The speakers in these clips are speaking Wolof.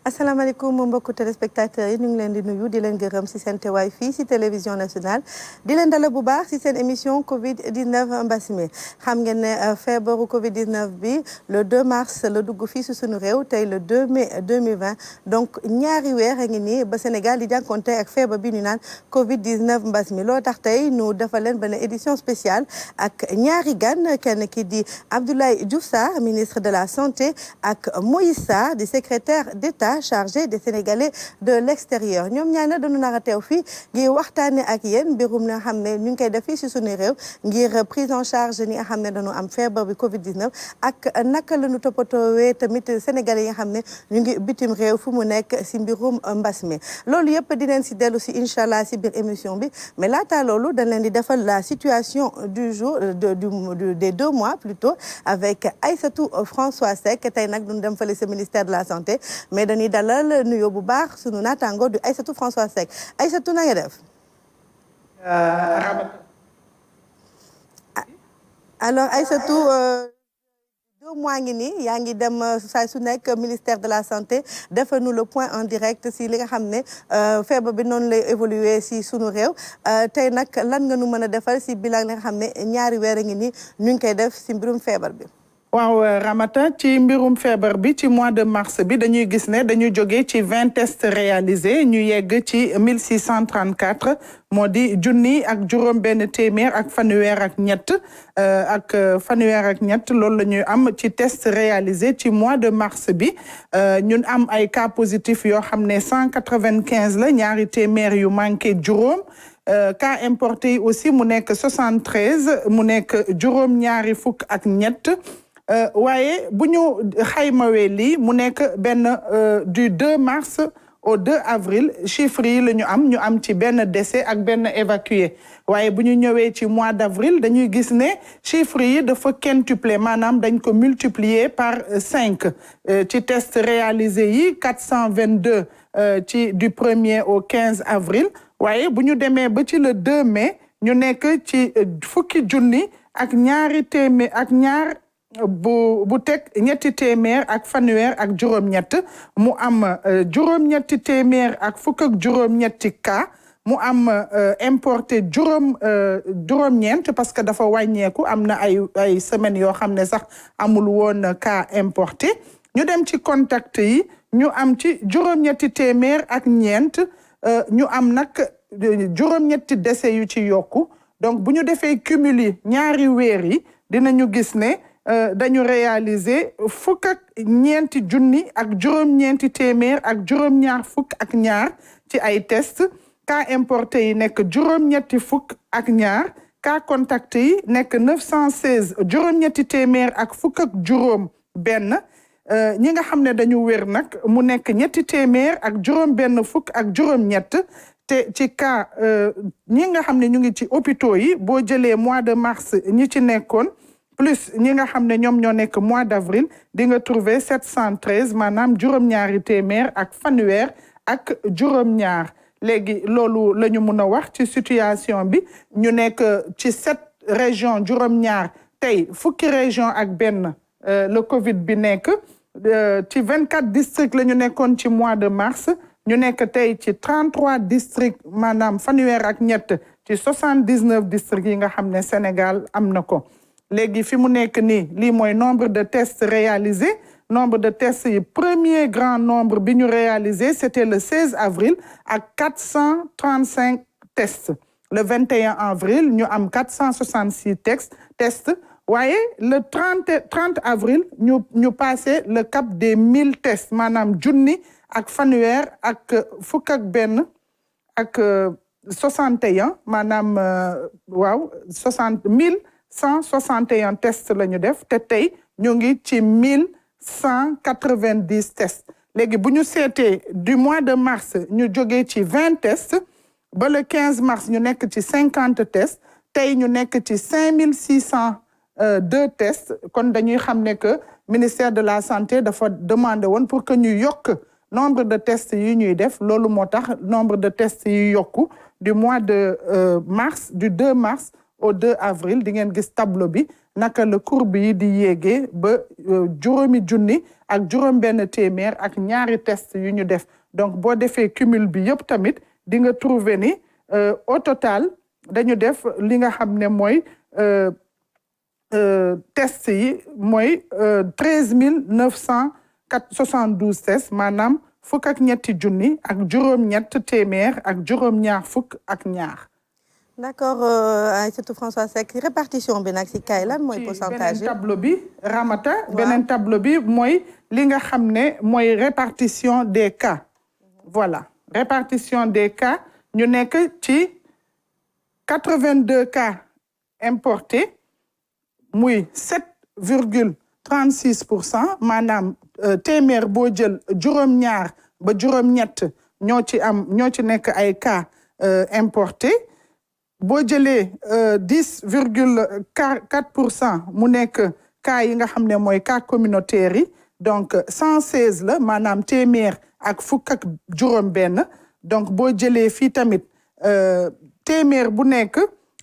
asalaamaaleykum mbokku téléspectateurs yi ñu ngi leen di nuyu di leen gërëm ci seen teewaay fii ci télévision nationale di leen dalal bu baax ci seen émission Covid 19 mbas mi xam ngeen ne feebaru Covid 19 bi le 2 mars la dugg fii ci sunu réew tey le 2 mai 2020 donc ñaari weer a ngi nii ba Sénégal di jànkonte ak feebar bi ñu naan Covid 19 mbas mi loo tax tey ñu defal leen benn édition spéciale ak ñaari gan kenn ki di Abdoulaye Diouf Sarr ministre de la santé ak Moïse Sarr di secrétaire d'État chargé des Sénégalais de l'extérieur ñoom ñaar na dañu nar a teew fii ngir waxtaane ak yéen mbirum nga xam ne ñu ngi koy def fii ci suñu réew ngir prise en charge ñi nga xam ne dañu am feebar bi Covid 19 ak naka la ñu toppatoowee tamit Sénégalais yi nga xam ne ñu ngi bitim réew fu mu nekk ci mbirum mbas mi loolu yëpp dinañ ci dellu ci incha allah ci biir émission bi mais laata loolu dañ leen di defal la situation du jour des 2 mois plutôt avec Aïssatou François Seck tey nag duñ dem fële ci ministère de la santé mais dañuy dalal nuyoo bu baax sunu naataango du Aïssatou François Seck Aïssatou na nga def. alors Aïssatou 2 mois ngi nii yaa ngi dem saa su nekk ministère de la santé defal nu le point en direct si li nga xam ne feebar bi noonu lay évoluer si sunu réew tey nag lan nga nu mën a defal si bilan li nga xam ne ñaari weer a ngi nii ñu ngi koy def si mbirum feebar bi. waaw Ramata ci mbirum feebar bi ci mois de mars bi dañuy gis ne dañu jógee ci 20 tests réalisés ñu yegg ci 1634 moo di junni ak juróom benn téeméer ak fanweer ak ñett loolu la ñuy am ci test réalisé ci mois de mars bi ñun am ay cas positifs yoo xam ne 195 la ñaari téeméer yu manqué juróom cas importé yi aussi mu nekk 73 mu nekk juróom ñaari fukk ak ñett waaye bu ñu xaymawee lii mu nekk benn du 2 mars au 2 avril chiffres yi la ñu am ci benn décès ak benn évacué waaye bu ñu ñëwee ci mois d'avril dañuy gis ne chiffres yi dafa quintuplé maanaam dañ ko multiplier par 5 ci test réalisé yi 422 ci du 1er au 15 avril waaye bu ñu demee ba ci le 2 mai ñu nekk ci fukki junni ak ñaari téeméer ak ñaar bu teg ñetti téeméer ak fanweer ak juróom-ñett mu am juróom-ñetti téeméer ak fukk ak juróom-ñetti cas mu am importé juróom-ñeent parce que dafa wàññeeku am na ay semaines yoo xam ne sax amul woon cas importé ñu dem ci contact yi ñu am ci juróom-ñetti téeméer ak ñeent ñu am nag juróom-ñetti décès yu ci yokku donc bu ñu defee cumul yi ñaari weer yi dinañu gis ne dañu réaliser fukk ak ñeenti junni ak juróom-ñeenti téeméer ak juróom-ñaar fukk ak ñaar ci ay test cas importé yi nekk juróom-ñetti fukk ak ñaar cas contact yi nekk 916 juróom-ñetti téeméer ak fukk ak juróom benn ñi nga xam ne dañu wér nag mu nekk ñetti téeméer ak juróom benn fukk ak juróom-ñett te ci cas ñi nga xam ne ñu ngi ci hôpitaux yi boo jëlee mois de mars ñi ci nekkoon plus ñi nga xam ne ñoom ñoo nekk mois d'avril di nga trouver 713 maanaam juróom-ñaari téeméer ak fanweer ak juróom-ñaar léegi loolu la ñu mun a wax ci situation bi ñu nekk ci 7 régions juróom-ñaar tey fukki région ak benn le Covid bi nekk ci 24 districts la ñu nekkoon ci mois de mars ñu nekk tey ci 33 districts maanaam fanweer ak ñett ci 79 districts yi nga xam ne Sénégal am na ko léegi fi mu nekk nii lii mooy nombre de tests réalisés nombre de tests yi premier grand nombre bi ñu réalisé c'était le 16 avril ak 435 tests le 21 avril ñu am 466 tests waaye le 30 avril ñu passé le cap des 1000 tests maanaam junni ak fanweer ak fukk ak benn ak 61 maanaam waaw 161 tests la ñu def te tey ñu ngi ci 1190 tests léegi bu ñu seetee du mois de mars ñu jógee ci 20 tests ba le 15 mars ñu nekk ci 50 tests tey ñu nekk ci 5602 tests kon dañuy xam ne que ministère de la santé dafa demandé woon pour que ñu yokk nombre de tests yi ñuy def loolu moo tax nombre de tests yi yokku du mois de mars du 2 mars au 2 avril di ngeen gis tableau bi naka la courbe yi di yéegee ba juróomi junni ak juróom benn téeméer ak ñaari test yu ñu def donc boo defee cumul bi yëpp tamit di nga trouver ni au total dañu def li nga xam ne mooy test yi mooy 13 972 tests maanaam fukk ak ñetti junni ak juróom-ñett téeméer ak juróom-ñaar fukk ak ñaar. D'accord Aïssatou François Seck répartition bi nag si kay lan mooy pourcentage beneen tableau bi Ramata beneen tableau bi mooy li nga xam ne mooy répartition des cas voilà répartition des cas ñu nekk ci 82 cas importés muy 7,36% maanaam téeméer boo jël juróom-ñaar ba juróom-ñett ñoo ci nekk ay cas importés boo jëlee 10,4% mu nekk cas yi nga xam ne mooy cas communautaires yi donc 116 la maanaam téeméer ak fukk ak juróom-benn donc boo jëlee fii tamit téeméer bu nekk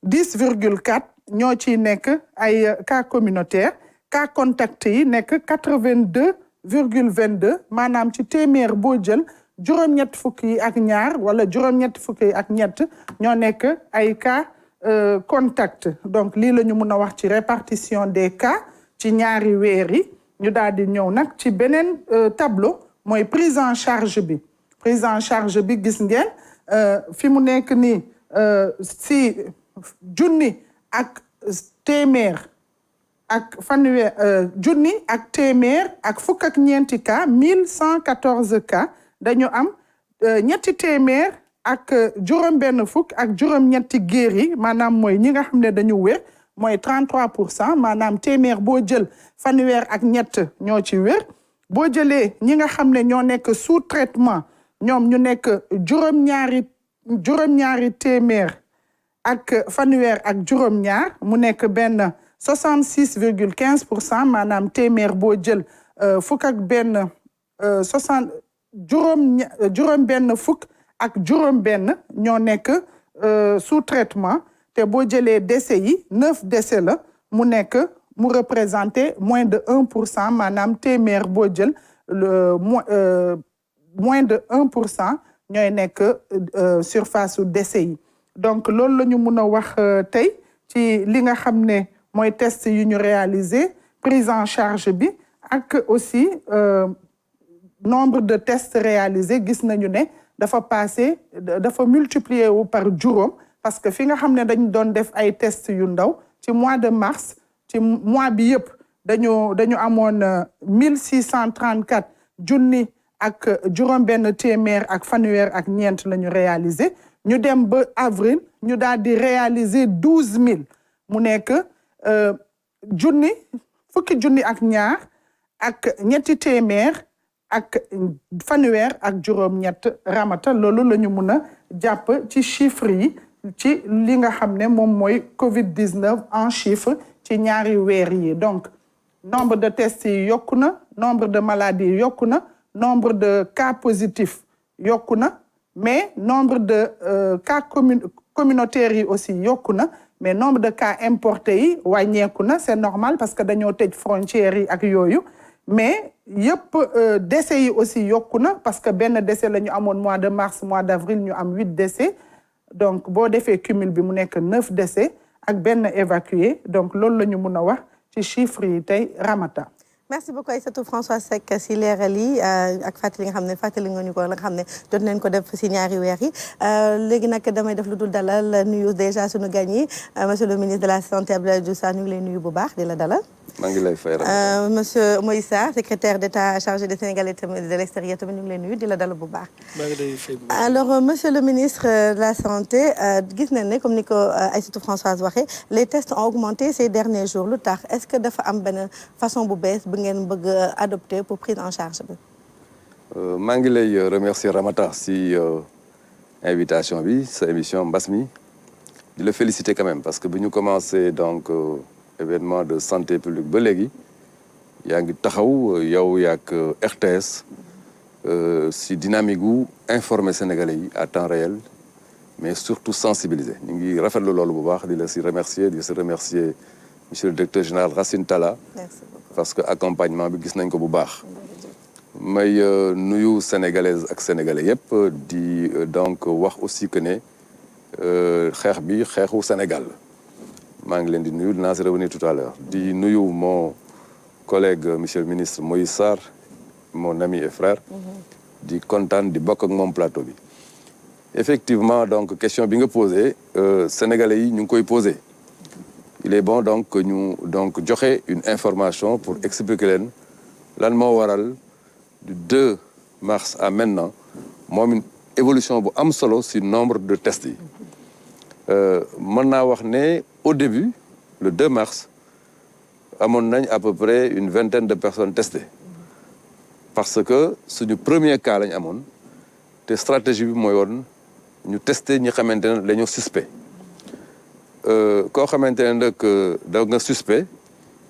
10,4 ñoo ciy nekk ay cas communautaire cas contact yi nekk 82,22 maanaam ci téeméer boo jël juróom-ñett fukk yi ak ñaar wala juróom-ñett fukk yi ak ñett ñoo nekk ay cas contact donc lii la ñu mun a wax ci répartition des cas ci ñaari weer yi ñu daal di ñëw nag ci beneen tableau mooy prise en charge bi gis ngeen fi mu nekk nii si junni ak téeméer ak fanweer junni ak téeméer ak fukk ak ñeenti cas 1114 cas dañu am ñetti téeméer ak juróom-benn fukk ak juróom-ñetti guéri maanaam mooy ñi nga xam ne dañu wér mooy 33% maanaam téeméer boo jël fanweer ak ñett ñoo ci wér boo jëlee ñi nga xam ne ñoo nekk sous traitement ñoom ñu nekk juróom-ñaari téeméer ak fanweer ak juróom-ñaar mu nekk benn 66,15% maanaam téeméer boo jël fukk ak benn juróom-benn fukk ak juróom-benn ñoo nekk sous traitement te boo jëlee décès yi 9 décès la mu représenté moins de 1% maanaam téeméer boo jël moins de 1% ñooy nekk surface su décès yi donc loolu la ñu mun a wax tey ci li nga xam ne mooy test yu ñu réalisé prise en charge bi ak aussi nombre de tests réalisés gis nañu ne dafa multiplier wu par juróom parce que fi nga xam ne dañu doon def ay tests yu ndaw ci mois de mars ci mois bi yëpp dañu amoon 1634 junni ak juróom-benn téeméer ak fanweer ak ñeent la ñu réalisé ñu dem ba avril ñu daal di réaliser 12000 mu nekk fukki junni ak ñaar ak ñetti téeméer ak fanweer ak juróom-ñett Ramata loolu la ñu mun a jàpp ci chiffres yi ci li nga xam ne moom mooy Covid-19 en chiffre ci ñaari weer yi donc nombre de tests yi yokku na nombre de maladies yi yokku na nombre de cas positifs yokku na mais nombre de cas communautaires yi aussi yokku na mais nombre de cas importés yi wàññeeku na c'est normal parce que dañoo tëj frontières yi ak yooyu mais yëpp décès yi aussi yokku na parce que benn décès la ñu amoon mois de mars mois d'avril ñu am 8 décès donc boo defee cumul bi mu nekk 9 décès ak benn évacué donc loolu la ñu mun a wax ci chiffres yi tey Ramata. merci beaucoup Aïssatou François Seck si leeral yi ak fàttali nga ñu ko nga xam ne jot nañ ko def si ñaari weer yi léegi nag damay def lu dul dalal nuyu déjà sunu gan yi monsieur le ministre de la santé Abdoulaye Diouf Sarr ñu ngi lay nuyu bu baax di la dalal. maa ngi lay fay monsieur Moïse Sarr secrétaire d'État chargé des Sénégalais de l'extérieur tamit ñu ngi lay nuyu di la dalal bu baax. maa ngi lay fay bu baax. alors monsieur le ministre de la santé gis nañ ne comme ni ko Aïssatou Françoise waxee les tests ont augmenté ces derniers jours lu tax est-ce que dafa am benn façon bu bees bu ngeen bëgg adopter pour prise en charge bi. maa ngi lay remercier Ramata si invitation bi sa émission Mbas mi di la féliciter quand même parce que bu ñu commencé donc. événement de santé publique ba léegi yaa ngi taxaw yow yaak RTS si dynamique gu informer sénégalais yi à temps réel mais surtout sensibiliser ñu ngi rafetlu loolu bu baax di la si remercier monsieur le directeur général Racine Talla. Merci beaucoup. parce que accompagnement bi gis nañ ko bu baax. may nuyu sénégalaises ak sénégalais yëpp di donc wax aussi que ne xeex bi xeexu Sénégal maa ngi leen di nuyu dinaa si revenir tout à l'heure di nuyu mon collègue monsieur le ministre Moïse Sarr mon ami et frère. di kontaan di bokk ak moom plateau bi. effectivement donc question bi nga posé sénégalais yi ñu ngi koy posé. il est bon donc que ñu donc joxe une information pour expliquer leen lan moo waral du 2 mars à maintenant moom une évolution bu am solo si nombre de tests yi. mën naa wax ne au début le 2 mars amoon nañ à peu près une vingtaine de personnes testées parce que suñu premier cas lañ amoon te stratégie bi mooy woon ñu tester ñi xamante ne dañoo suspect koo xamante ne nag da nga suspect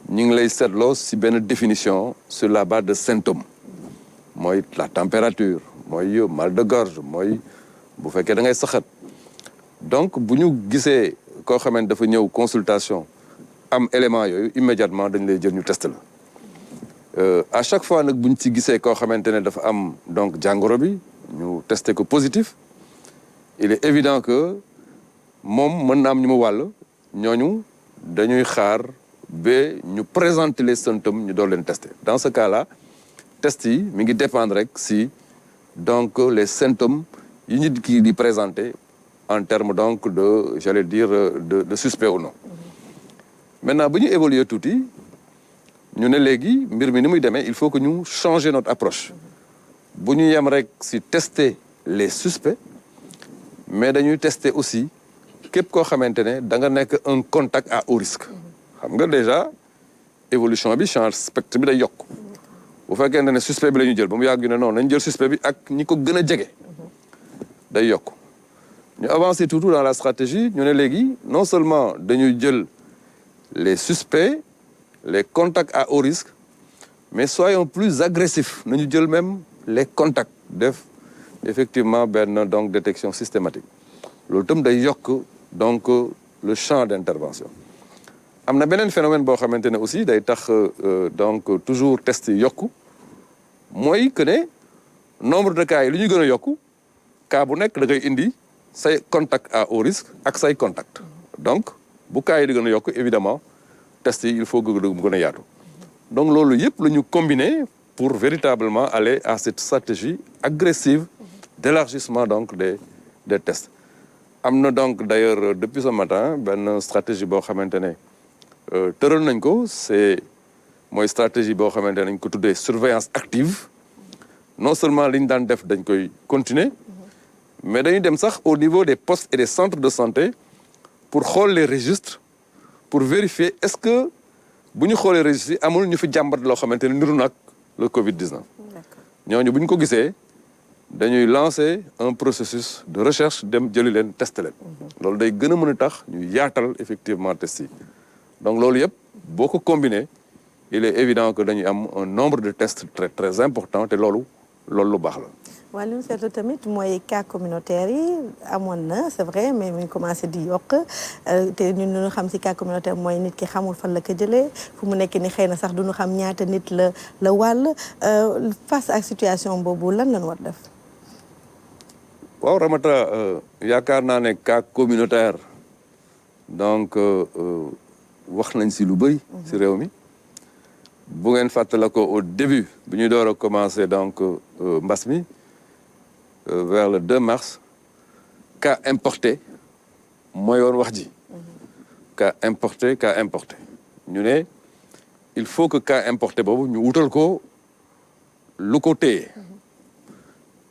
ñu ngi lay seetloo si benn définition sur la base de symptômes mooy la température mooy mal de gorge mooy bu fekkee da ngay saxat donc bu ñu gisee koo xamante dafa ñëw consultation am élément yooyu immédiatement dañ lay jël ñu test la à chaque fois nag bu ñu ci gisee koo xamante ne dafa am donc jàngoro bi ñu testé ko positif il est évident que moom mën na am ñu mu wàll ñooñu dañuy xaar ba ñu présenter les symptômes ñu doon leen tester dans ce cas-là test yi mi ngi dépendre rek si donc les symptômes yi nit ki di présenter en termes donc de j'allais dire de suspect ou non maintenant bu ñu évoluer tuuti ñu ne léegi mbir mi ni muy demee il faut que ñu changer notre approche bu ñu yem rek si tester les suspects mais dañuy tester aussi képp koo xamante ne da nga nekk un contact à haut risque xam nga déjà évolution bi change spectre bi day yokk bu fekkente ne suspect bi la ñu jël ba mu yàgg ñu ne non nañ jël suspect bi ak ñi ko gën a jege day yokk ñu avancer tout dans la stratégie ñu ne léegi non seulement dañuy jël les suspects les contacts à haut risque mais soyons plus agressifs nañu jël même les contacts def effectivement benn donc détection systématique loolu itam day yokk donc le champ d'intervention am na beneen phénomène boo xamante ne aussi day tax donc toujours test yi yokku mooy que ne nombre de cas yi lu ñuy gën a yokku cas bu nekk da ngay indi say contact à haut risque ak say contact donc bu cas yi di gën a yokku évidemment test yi il faut que mu gën a yaatu donc loolu yëpp la ñu combiner pour véritablement aller à cette stratégie agressive d'élargissement donc des tests am na donc d'ailleurs depuis ce matin benn stratégie boo xamante ne tëral nañ ko c'est mooy stratégie boo xamante ne nañ ko tuddee surveillance active non seulement li ñu daan def dañ koy continuer mais dañuy dem sax au niveau des postes et des centres de santé pour xool les registres pour vérifier est-ce que bu ñu xoolee registres yi amul ñu fi jàmbat loo xamante ne niru nag le Covid-19 ñooñu bu ñu ko gisee dañuy lancer un processus de recherche dem jëli leen tester leen loolu day gën a mën a tax ñu yaatal effectivement test yi donc loolu yëpp boo ko combiné il est évident que dañuy am un nombre de tests très très important te loolu lu baax la. waaw li mu seetlu tamit mooy cas communautaire yi amoon na c'est vrai mais mi ngi commencé di yokk te ñun ñu xam ci cas communautaire mooy nit ki xamul fan la ko jëlee fu mu nekk ni xëy na sax duñu xam ñaata nit la wàll face ak situation boobu lan lañ war def. waaw Ramata yaakaar naa ne cas communautaire donc wax nañ ci lu bëri ci réew mi bu ngeen fàttala ko au début bu ñuy door a commencer donc mbas mi vers le 2 mars cas importé mooy woon wax ji cas importé ñu ne il faut que cas importé boobu ñu wutal ko lu ko téye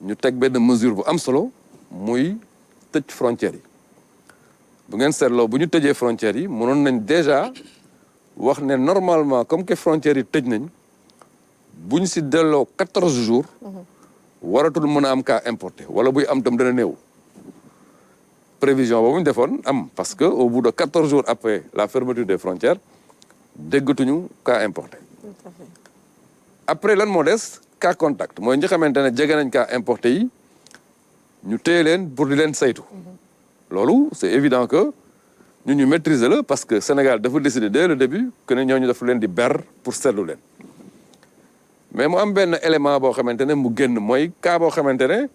ñu teg benn mesure bu am solo muy tëj frontières yi bu ngeen seetloo bu ñu tëjee frontières yi mënoon nañ déjà wax ne normalement comme que frontières yi tëj nañ bu ñu si delloo 14 jours waratul mën a am cas importé wala buy am tam dana néew prévision boobu ñu defoon am parce que au bout de 14 jours après la fermeture des frontières déggatuñu cas importé après lan moo des cas contact mooy ñi xamante ne jege nañ cas importé yi ñu téye leen pour di leen saytu loolu c'est évident que ñu maîtriser la parce que Sénégal dafa décider dès le début que ne ñooñu dafa leen di ber pour seetlu leen mais mu am benn élément boo xamante ne mu génn mooy cas boo xamante ne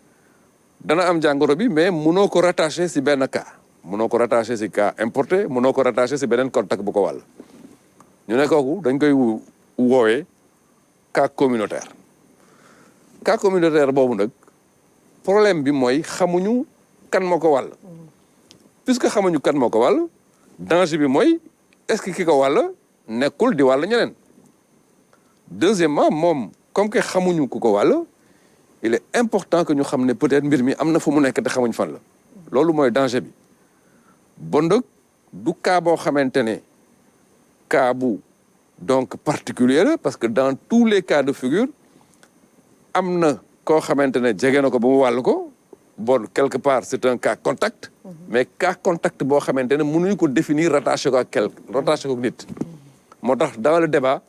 dana am jàngoro bi mais munoo ko rattaché si benn cas munoo ko rattaché si cas importé munoo ko rattaché si beneen contact bu ko wàll ñu ne kooku dañ koy woowee cas communautaire boobu nag problème bi mooy xamuñu kan moo ko wàll puisque xamuñu kan moo ko wàll danger bi mooy est-ce que ki ko wàll nekkul di wàll ñeneen deuxièmement moom comme que xamuñu ku ko wàll il est important que ñu xam ne peut-être mbir mi am na fu mu nekk te xamuñ fan la loolu mooy danger bi bon nag du cas boo xamante ne cas bu donc particulier la parce que dans tous les cas de figure am na koo xamante ne jege na ko ba mu wàll ko bon quelque part c'est un cas contact mais cas contact boo xamante ne mënuñu ko définir rattaché ko ak rattaché ko ak nit moo tax dans le débat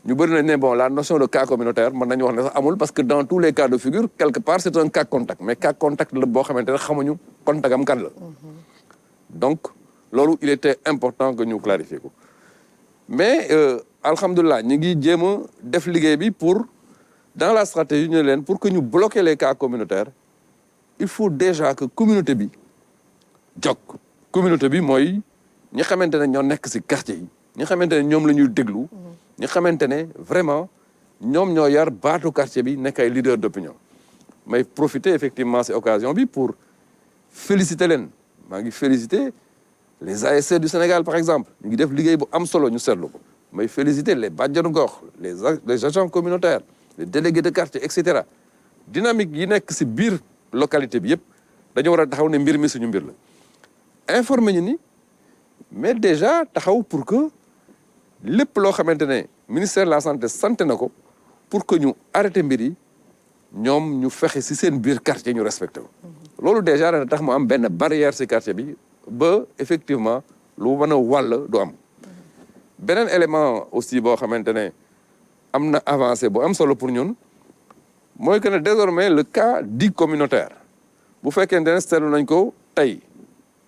ñu bëri nañ ne bon la notion de cas communautaire mën nañu wax ne sax amul parce que dans tous les cas de figure quelque part c'est un cas contact mais cas contact la boo xamante ne xamuñu contact am kan la donc loolu il était important que ñu clarifier ko mais alhamdulilah ñu ngi jéem a def liggéey bi pour dans la stratégie ñu leen pour que ñu bloquer les cas communautaires il faut déjà que communauté bi jog communauté bi mooy ñi xamante ne ñoo nekk ci quartier yi ñi xamante ne ñoom la ñuy déglu ñi xamante ne vraiment ñoom ñoo yar baatu quartier bi nekk ay leader d'opinion may profiter effectivement ci occasion bi pour féliciter leen maa ngi féliciter les ASC du Sénégal par exemple ñu ngi def liggéey bu am solo ñu seetlu ko may féliciter les bàjjanu gox les agents communautaires les délégués de quartier et cetera dynamique yi nekk ci biir localité bi yëpp dañoo war a taxaw ne mbir mi suñu mbir la informer ñu ni mais déjà taxaw pour que lépp loo xamante ne ministère de la santé santé na ko pour que ñu arrêté mbir yi ñoom ñu fexe ci seen biir quartier ñu respecté ko loolu déjà dana tax mu am benn barrière ci quartier bi ba effectivement lu mën a wàll du am beneen élément aussi boo xamante ne am na avancé bu am solo pour ñun mooy que ne désormais le cas dit communautaire bu fekkente ne seetlu nañ ko tey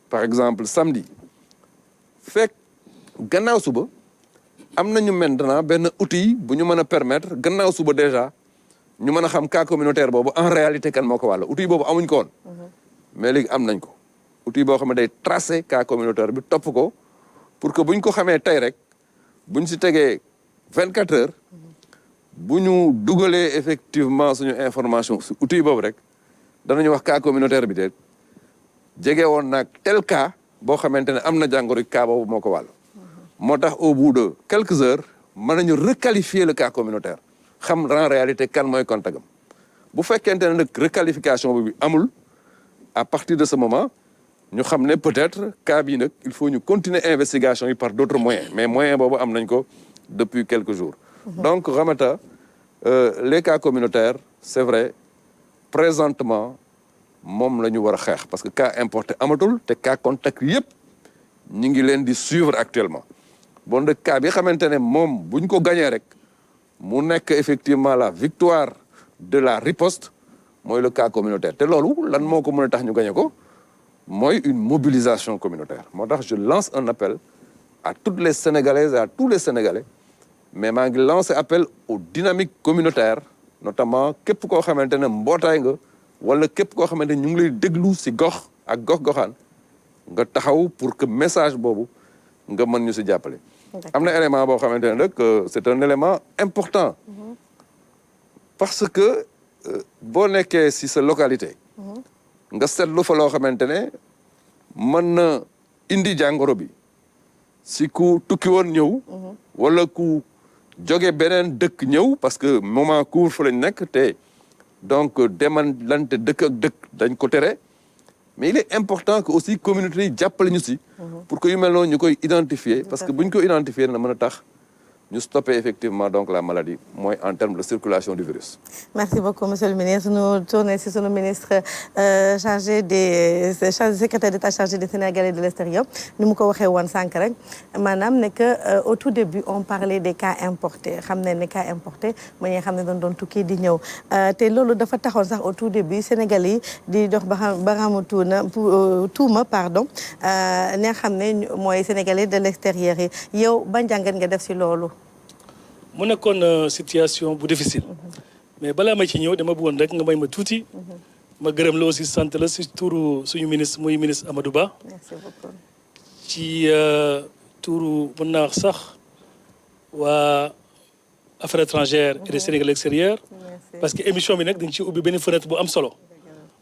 par exemple samedi fekk gannaaw suba am nañu maintenant benn outil bu ñu mën a permettre gannaaw suba déjà ñu mën a xam cas communautaire boobu en réalité kan moo ko wàll outil boobu amuñ ko woon mais léegi am nañ ko outil boo xam ne day tracer cas communautaire bi topp ko pour que bu ñu ko xamee tey rek bu ñu si tegee 24 heures bu ñu dugalee effectivement suñu information si outil boobu rek danañu wax cas communautaire bi de jege woon nag tel cas boo xamante ne am na jàngoro cas boobu moo ko wàll moo tax au bout de quelques heures mën nañu requalifier le cas communautaire xam en réalité kan mooy contact am bu fekkente ne nag requalification bi amul à partir de ce moment ñu xam ne peut-être cas bii nag il faut ñu continuer investigation yi par d'autres moyens mais moyen boobu am nañ ko depuis quelques jours donc Ramata les cas communautaires c'est vrai présentement moom la ñu war a xeex parce que cas importé amatul te cas contact yëpp ñu ngi leen di suivre actuellement bon de cas bi xamante ne moom buñ ko gañee rek mu nekk effectivement la victoire de la riposte mooy le cas communautaire te loolu lan moo ko mën a tax ñu gañe ko mooy une mobilisation communautaire moo tax je lance un appel à toutes les Sénégalaises et à tous les Sénégalais mais maa ngi lancer appel aux dynamiques communautaires notamment képp koo xamante ne mbootaay nga wala képp koo xamante ne ñu ngi lay déglu ci gox ak gox-goxaan nga taxaw pour que message boobu nga mën ñu ci jàppale am na élément boo xamante ne nag c'est un élément important parce que boo nekkee ci sa localité nga seetlu fa loo xamante ne mën na indi jàngoro bi ci ku tukki woon ñëw wala ku jóge beneen dëkk ñëw parce que moment couvre-feu lañ nekk te donc demalante dëkk ak dëkk dañ ko tere mais il est important que aussi communauté yi jàppale ñu ci pour que yu mel noonu ñu koy identifier parce que bu ñu ko identifier na mën a tax ñu stopper effectivement donc la maladie mooy en termes de circulation du virus. Merci beaucoup monsieur le ministre nous tournons si sunu ministre secrétaire d'État chargé des Sénégalais de l'extérieur ni mu ko waxee woon sànq rek maanaam ne que au tout début on parlait des cas importés xam ne cas importés mooy ñi nga xam ne doon tukki di ñëw te loolu dafa taxoon sax au tout début Sénégalais yi di dox baraamu tuuma pardon ñi nga xam ne mooy Sénégalais de l'extérieur yi yow ban jàngat nga def si loolu. mu nekkoon situation bu difficile mais balaa ma ci ñëw dama bëggoon rek nga may ma tuuti ma gërëm la aussi sant la si turu suñu ministre muy ministre Amadou Ba. Merci beaucoup. ci turu mën naa wax sax waa affaires étrangères et des Sénégalais extérieurs parce que émission bi nag dañ ci ubbi benn fenêtre bu am solo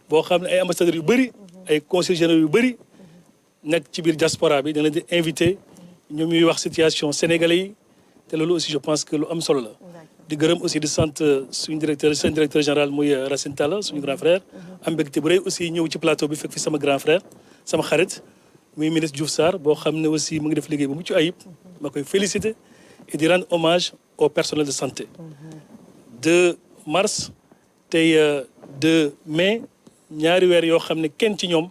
boo xam ne ay ambassadeurs yu bëri ay conseillers généraux yu bëri nekk ci biir diaspora bi dañ leen di invité ñoom ñuy wax situation sénégalais yi te loolu aussi je pense que lu am solo la di gërëm aussi di sant suñu directeur général muy Racine Talla suñu grand frère am mbégte bu rëy aussi ñëw ci plateau bi fekk fi sama grand frère sama xarit muy ministre Diouf Sarr boo xam ne aussi mu ngi def liggéey bu mucc ayib ma koy féliciter et di rendre hommage au personnel de santé 2 mars tey 2 mai ñaari weer yoo xam ne kenn ci ñoom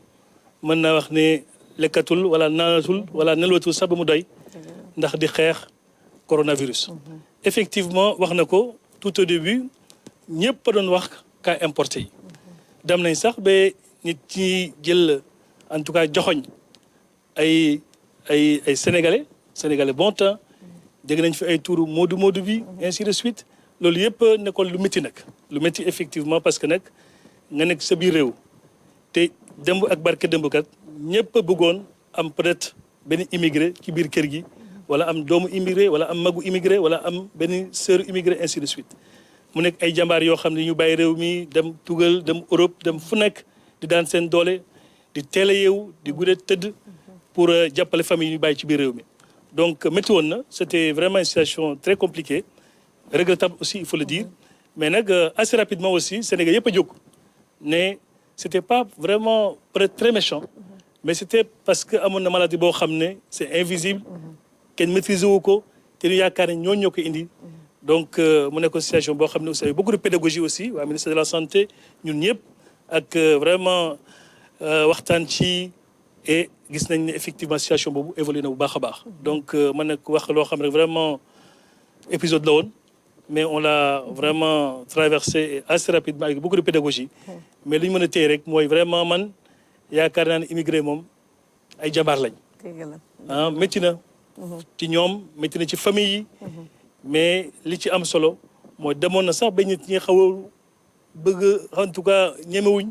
mën naa wax ne lekkatul wala naanatul wala nelwatul sax ba mu doy ndax di xeex coronavirus. Effectivement wax na ko tout au début ñëpp a doon wax cas importé yi dem nañ sax ba nit ñi jël en tout cas joxoñ ay sénégalais bon temps dégg nañ fi ay tuuru moodu bi ainsi de suite loolu yëpp nekkoon lu métti nag lu métti effectivement parce que nag nga nekk sa biir réew te démb ak barke démb kat ñëpp a bëggoon am peut-être benn immigré ci biir kër gi wala am doomu immigré wala am magu immigré wala am benn sœur immigré ainsi de suite mu nekk ay jàmbaar yoo xam ne ñu bàyyi réew mi dem tugal dem Europe dem fu nekk di daan seen doole di teel a yeewu di guddee tëdd pour jàppale famille ñu bàyyi ci biir réew mi donc métti woon na c'était vraiment une situation très compliquée regrettable aussi il faut le dire mais nag assez rapidement aussi Sénégal yëpp a jóg ne c'était pas vraiment peut-être très méchant mais c'était parce que amoon na maladie boo xam ne c'est invisible kenn maîtriser wu ko te ñu yaakaar ne ñooñu ñoo ko indi donc mu nekk situation boo xam ne aussi avec beaucoup de pédagogie aussi waa ministère de la santé ñun ñëpp ak vraiment waxtaan ci et gis nañ ne effectivement situation boobu évolué na bu baax a baax donc man nag wax loo xam ne vraiment épisode la woon mais on l'a vraiment traversé assez rapidement avec beaucoup de pédagogie mais li ñu mën a téye rek mooy vraiment man yaakaar naa ne immigré moom ay jàmbaar lañ métti na ci ñoom métti na ci famille yi mais li ci am solo mooy demoon na sax ba nit ñi xaw a bëgg en tout cas ñemewuñ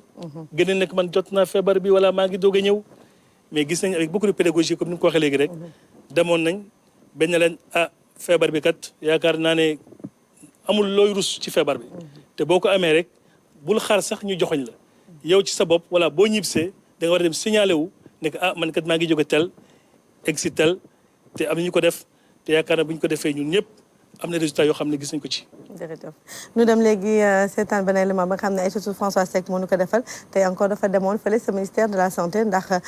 gën a nekk man jot naa feebar bi wala maa ngi doog a ñëw mais gis nañ avec beaucoup de pédagogie comme ni nga ko waxee léegi rek demoon nañ benn leen feebar bi kat yaakaar naa ne amul looy rus ci feebar bi te boo ko amee rek bul xaar sax ñu joxoñ la yow ci sa bopp wala boo ñibbisee da nga war a dem signalé wu ne que man kat maa ngi jóge tel egg si tel te am na ñu ko def te yaakaar na bu ñu ko defee ñun ñëpp am na résultat yoo xam ne gis nañ ko ci. jërëjëf ñu dem léegi seetaan benn élément ba nga xam ne ay surtout François Seck moo ñu ko defal te encore dafa demoon fële sa ministère de la santé ndax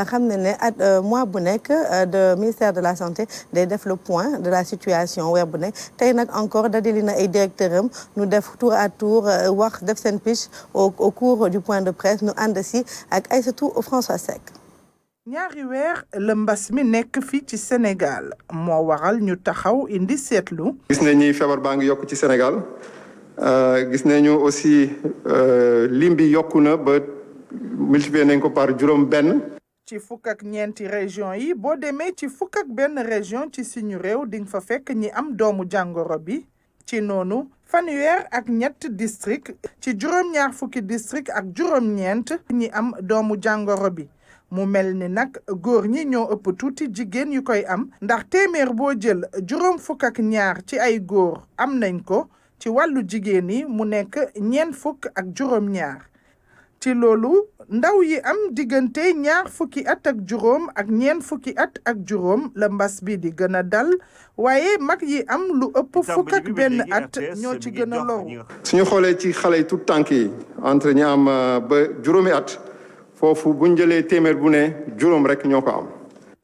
xam ne ne mois bu nekk de ministère de la santé day def le point de la situation weer bu nekk tey nag encore dadili na ay directeur am ñu def tour à tour wax def seen pitch au cours du point de presse ñu ànd si ak ay surtout François Seck. ñaari weer la mbas mi nekk fii ci Sénégal moo waral ñu taxaw indi seetlu. gis nañu feebar baa ngi yokk ci Sénégal gis nañu aussi lim bi yokku na ba multiplier nañ ko par juróom-benn. ci fukk ak ñeenti région yi boo demee ci fukk ak benn région ci suñu réew di nga fa fekk ñi am doomu jàngoro bi ci noonu fanweer ak ñett district ci juróom-ñaar fukki district ak juróom-ñeent ñi am doomu jàngoro bi. mu mel ni nag góor ñi ñoo ëpp tuuti jigéen yu koy am ndax téeméer boo jël juróom fukk ak ñaar ci ay góor am nañ ko ci wàllu jigéen yi mu nekk ñeent fukk ak juróom ñaar ci loolu ndaw yi am diggante ñaar fukki at ak juróom ak ñeent fukki at ak juróom la mbas bi di gën a dal waaye mag yi am lu ëpp fukk ak benn at ñoo ci gën a loru. suñu xoolee ci xale yi tout tànk yi entre ñi am ba juróomi at foofu buñ jëlee téeméer bu ne juróom rek ñoo ko am.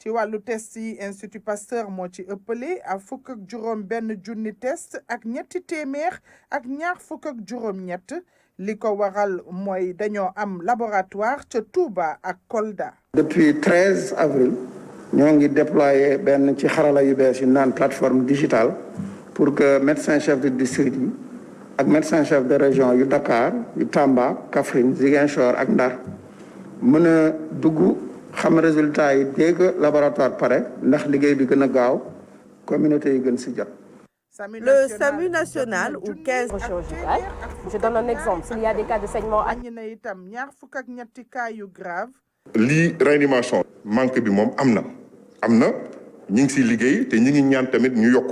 ci wàllu test yi Institut Pasteur moo ci ëppale ak fukk ak juróom benn junni test ak ñetti téeméer ak ñaar fukk ak juróom ñett li ko waral mooy dañoo am laboratoire ca Touba ak Kolda. Depuis 13 avril ñoo ngi déployé benn ci xarala yu bees yu naan plateforme digitale pour que médecin chef de district yi ak médecin chef de région yu Dakar yu Tamba Kaffrine Ziguinchor ak Ndar mën a dugg xam résultat yi dès que laboratoire pare ndax liggéey bi gën a gaaw communauté yi gën si jot. Le SAMU national ou 15 chirurgicales. Je donne un exemple. S'il y a des cas de saignement. wàññi na itam ñaar fukk ak ñetti cas yu grave. lii réanimation manque bi moom am na ñu ngi siy liggéey te ñu ngi ñaan tamit ñu yokk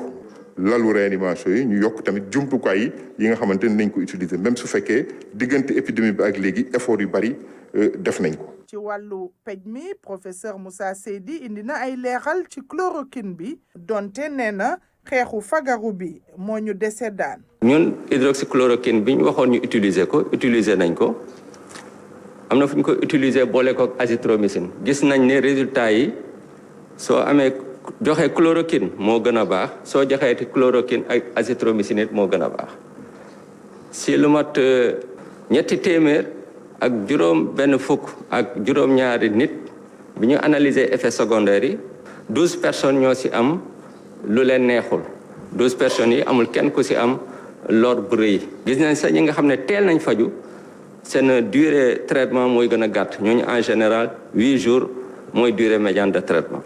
lalu réanimation yi ñu yokk tamit jumtukaay yi nga xamante ne nañ ko utiliser même su fekkee diggante épidémie bi ak léegi effort yu bari def nañ ko. ci wàllu pej mi professeur Moussa Seydi indi na ay leeral ci chloroquine bi donte nee na xeexu fagaru bi moo ñu dese daan. ñun hydroxychloroquine bi ñu waxoon ñu utiliser nañ ko am na fu ñu ko utiliser boole ko ak azithromycine gis nañ ne résultat yi soo amee joxe chloroquine moo gën a baax soo joxee chloroquine ak azithromycine it moo gën a baax si lu mat ñetti téeméer ak juróom benn fukk ak juróom ñaari nit bi ñu analyser effets secondaires yi 12 personnes ñoo si am lu leen neexul 12 personnes yi amul kenn ku si am lor bu rëy gis nañ sax ñi nga xam ne teel nañ faju seen durée traitement mooy gën a gàtt ñooñu en général 8 jours mooy durée médiane de traitement.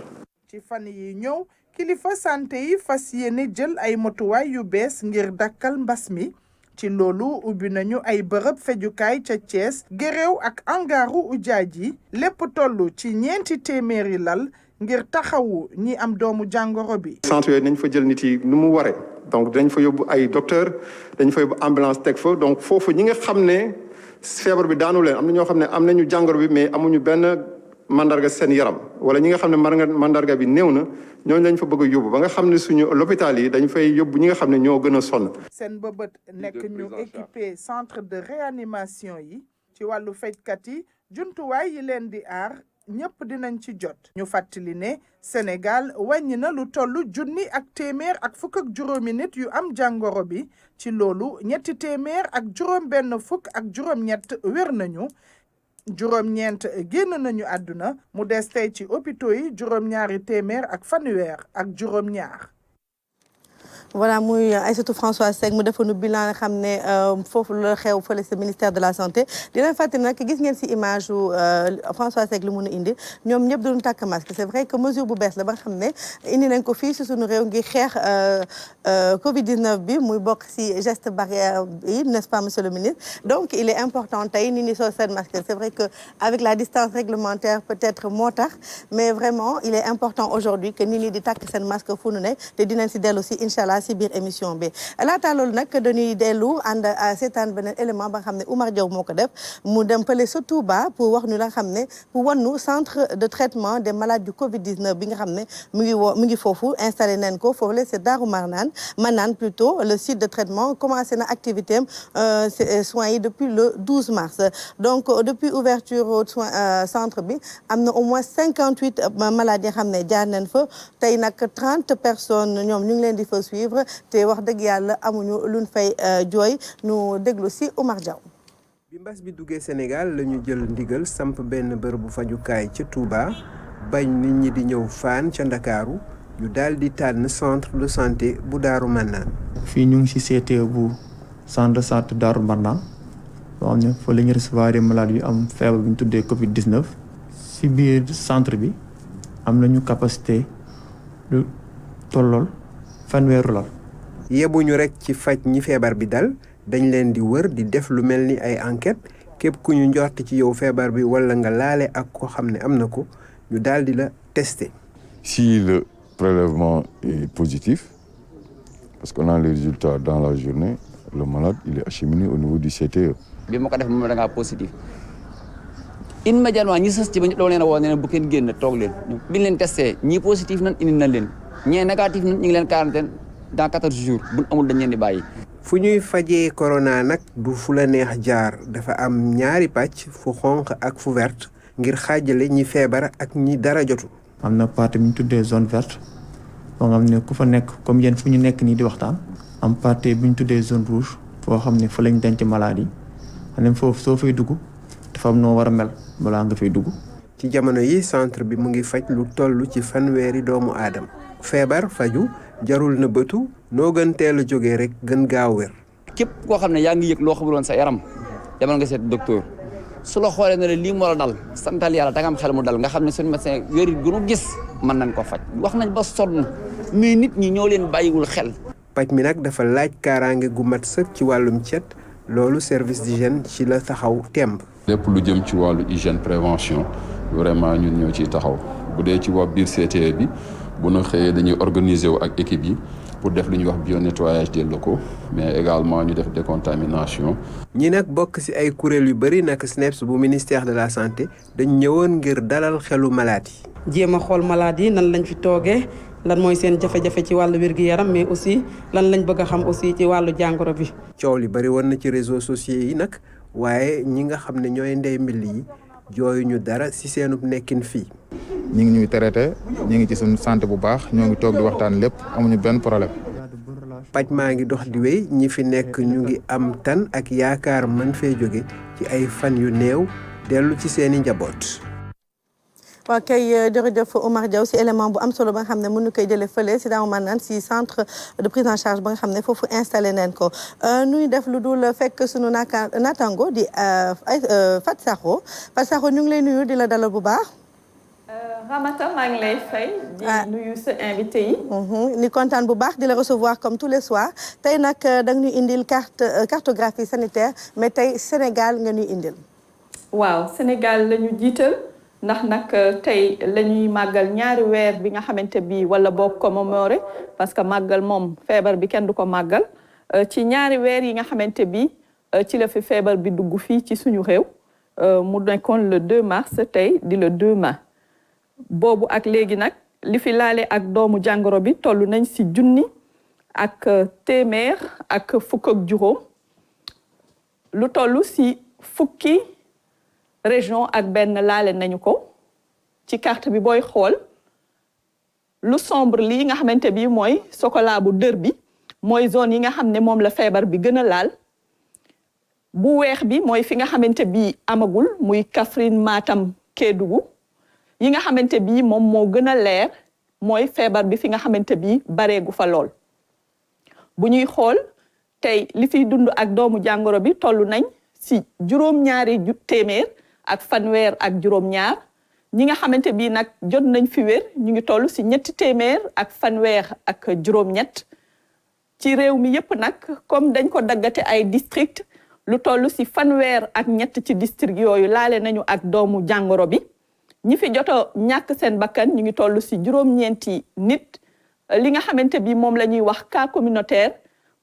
ci fan yi ñëw kilifa santé yi fas yéene jël ay motuwaay yu bees ngir dakkal mbas mi ci loolu ubbi nañu ay bërëb fejukaay ca Thiès Guéréo ak Angaru Ujaaji lépp tollu ci 4 téeméeri lal ngir taxawu ñi am doomu jàngoro bi. centre yooyu nañ fa jël nit yi nu mu waree donc dañ fa yóbbu ay docteur dañ fa yóbbu ambulance teg fa donc foofu ñi nga xam ne feebar bi daanu leen am na ñoo xam ne am nañu jàngoro bi mais amuñu benn mandarga seen yaram wala ñi nga xam ne mandarga bi néew na ñooñu lañ fa bëgg a yóbbu ba nga xam ne suñu l'hôpital yi dañ fay yóbbu ñi nga xam ne ñoo gën a sonn. seen bëbët nekk ñu équipé centre de réanimation yi ci wàllu fajkat yi jumtuwaay yi leen di aar ñëpp dinañ ci jot. ñu fàttali ne Sénégal wàññi na lu toll 1,000 ak téeméer ak fukk ak juróomi nit yu am jàngoro bi ci loolu 2 téeméer ak juróom benn fukk ak juróom-ñett wér nañu. juróom-ñeent génn nañu àdduna mu des tey ci hôpitaux yi juróom-ñaari téeméer ak fanweer ak juróom-ñaar. voilà muy Aïssatou Françoise Seck mu defoon bilan nga xam ne foofu la xew fële sa ministère de la santé di leen fàttali nag gis ngeen si image yu Françoise Seck li mun a indi ñoom ñëpp doon takk masque c'est vrai que mesure bu bees la ba nga xam ne indi nañ ko fii si suñu réew ngir xeex Covid 19 bi muy bokk si geste barrière yi n'est-ce pas monsieur le ministre donc il est important tey nit ñi soo seen masque c'est vrai que avec la distance réglementaire peut-être moo tax mais vraiment il est important aujourd'hui que nit ñi di takk seen masque fu nu ne te dinañ si dellu si incha allah si biir émission bi laata loolu nag dañuy dellu ànd seetaan beneen élément ba nga xam ne Oumar Diaw moo ko def mu dem fële sa Touba pour wax ñu la nga xam ne pour wan ñu centre de traitement des malades du Covid 19 bi nga xam ne mu ngi foofu installé nañ ko foofu la c'est Darou Manane plutôt le site de traitement commencé na activité am soins yi depuis le 12 mars donc depuis ouverture centre bi am na au moins 58 malades yi nga xam ne jaar nañ fa tey nag 30 personnes ñoom ñu ngi leen di fa suivre te wax dëgg yàlla amuñu luñ fay jooy ñu déglu si Oumar Diaw. bi mbas bi duggee Sénégal la ñu jël ndigal samp benn bërëbu fajukaay ca Touba bañ nit ñi di ñëw Fann ca Ndakaaru ñu daal di tànn centre de santé bu Darou Manane. fii ñu ngi ci CTE bu centre de santé Darou Manane boo xam ne fa la ñu recevoir malades yu am feebar bi ñu tuddee Covid 19. ci biir centre bi am nañu capacité lu tollool fanweeru lal. yebuñu rek ci faj ñi feebar bi dal dañ leen di wër di def lu mel ni ay enquête képp ku ñu njort ci yow feebar bi wala nga laale ak ko xam ne am na ko ñu daal di la tester. Si le prélèvement est positif, parce qu'on a les résultats dans la journée, le malade il est acheminé au niveau du CTE. bi ma ko def moom da ngaa positif immédiatement ñi sës ci ba ñu doon leen a woo ne bu kenn génn toog leen biñ leen testé ñii positif nan indi na leen ñee négatif nan ñu ngi leen quarantaine dans 14 jours buñ amul dañ leen di bàyyi. fu ñuy fajee corona nag du fu la neex jaar dafa am ñaari pàcc fu xonq ak fu vert ngir xaajale ñi feebar ak ñi dara jotu. am na partie bu ñu tuddee zone verte boo xam ne ku fa nekk comme yéen fu ñu nekk nii di waxtaan am partie bu ñu tuddee zone rouge foo xam ne fa lañ denc maladie xam ne foofu soo fay dugg dafa am noo war a mel balaa nga fay dugg. ci jamono yi centre bi mu ngi faj lu toll ci 100 doomu aadama feebar faju jarul na bëtu noo gën teel a jógee rek gën gaaw wér. képp koo xam ne yaa ngi yëg loo xamuloon sa yaram demal nga seet docteur su la xoolee ne la lii moo la dal santal yàlla da nga am xel mu dal nga xam ne suñu médecin wér gu nu gis mën nañ ko faj wax nañ ba sonn mais nit ñi ñoo leen bàyyiwul xel. paj mi nag dafa laaj kaaraange gu mat sëkk ci wàllum cet loolu service d'hygiène ci la taxaw temb. lépp lu jëm ci wàllu hygiène prévention vraiment ñun ñoo ciy taxaw bu dee ci waa biir CTE bi bu ñu xëyee dañuy organiser wu ak équipe yi pour def lu ñuy wax bio-nettoyage des locaux mais également ñu def décontamination. ñi nag bokk ci ay kuréel yu bëri nag SNEIPS bu ministère de la santé dañ ñëwoon ngir dalal xelu malade yi. jéem a xool malade yi nan lañ fi toogee lan mooy seen jafe-jafe ci wàllu wér-gu-yaram mais aussi lan lañ bëgg a xam aussi ci wàllu jàngoro bi. coow li bëri woon na ci réseaux sociaux yi nag waaye ñi nga xam ne ñooy ndey mbill yi jooyuñu dara ci seenub nekkin fii. ñi ngi ñuy traité ñi ngi ci suñu santé bu baax ñoo ngi toog di waxtaan lépp amuñu benn problème. paj maa ngi dox di wéy ñi fi nekk ñu ngi am tan ak yaakaar mën fee jóge ci ay fan yu néew dellu ci seeni njaboot. waaw kay jërëjëf Omar Diaw si élément bu am solo ba nga xam ne mënu koy jëlee fële si daaw man naan si centre de prise en charge ba nga xam ne foofu installé neen ko nuy def lu dul fekk sunu naataango di Fat Sakho ñu ngi lay nuyu di la dalal bu baax. Ramata maa ngi lay fay. di nuyu sa invité yi. ni kontaan bu baax di la recevoir comme tous les soirs tey nag da nga ñuy indil cartographie sanitaire mais tey Sénégal nga ñuy indil. waaw Sénégal la ñu jiital. ndax nag tey la ñuy màggal ñaari weer bi nga xamante bi wala boog commémoré parce que màggal moom feebar bi kenn du ko màggal ci ñaari weer yi nga xamante bi ci la fi feebar bi dugg fii ci suñu réew mu nekkoon le 2 mars tey di le 2 mai boobu ak léegi nag li fi laale ak doomu jàngoro bi toll nañ si junni ak téeméer ak fukk ak juróom lu toll si fukki région ak benn laale nañu ko ci carte bi booy xool lu sombre lii nga xamante bi mooy chocolat bu dër bi mooy zone yi nga xam ne moom la feebar bi gën a laal bu weex bi mooy fi nga xamante bi amagul muy Kaffrine Matam Kédougou yi nga xamante bi moom moo gën a leer mooy feebar bi fi nga xamante bi bareegu fa lool bu ñuy xool tey li fiy dund ak doomu jàngoro bi toll nañ si juróom-ñaari téeméer ak fanweer ak juróom-ñaar ñi nga xamante bii nag jot nañ fi wér ñu ngi toll si ñetti téeméer ak fanweer ak juróom-ñett ci réew mi yépp nag comme dañ ko daggate ay district lu toll si fanweer ak ñett ci district yooyu laale nañu ak doomu jàngoro bi ñi fi joto ñàkk seen bakkan ñu ngi toll si juróom-ñeenti nit li nga xamante bi moom la ñuy wax cas communautaire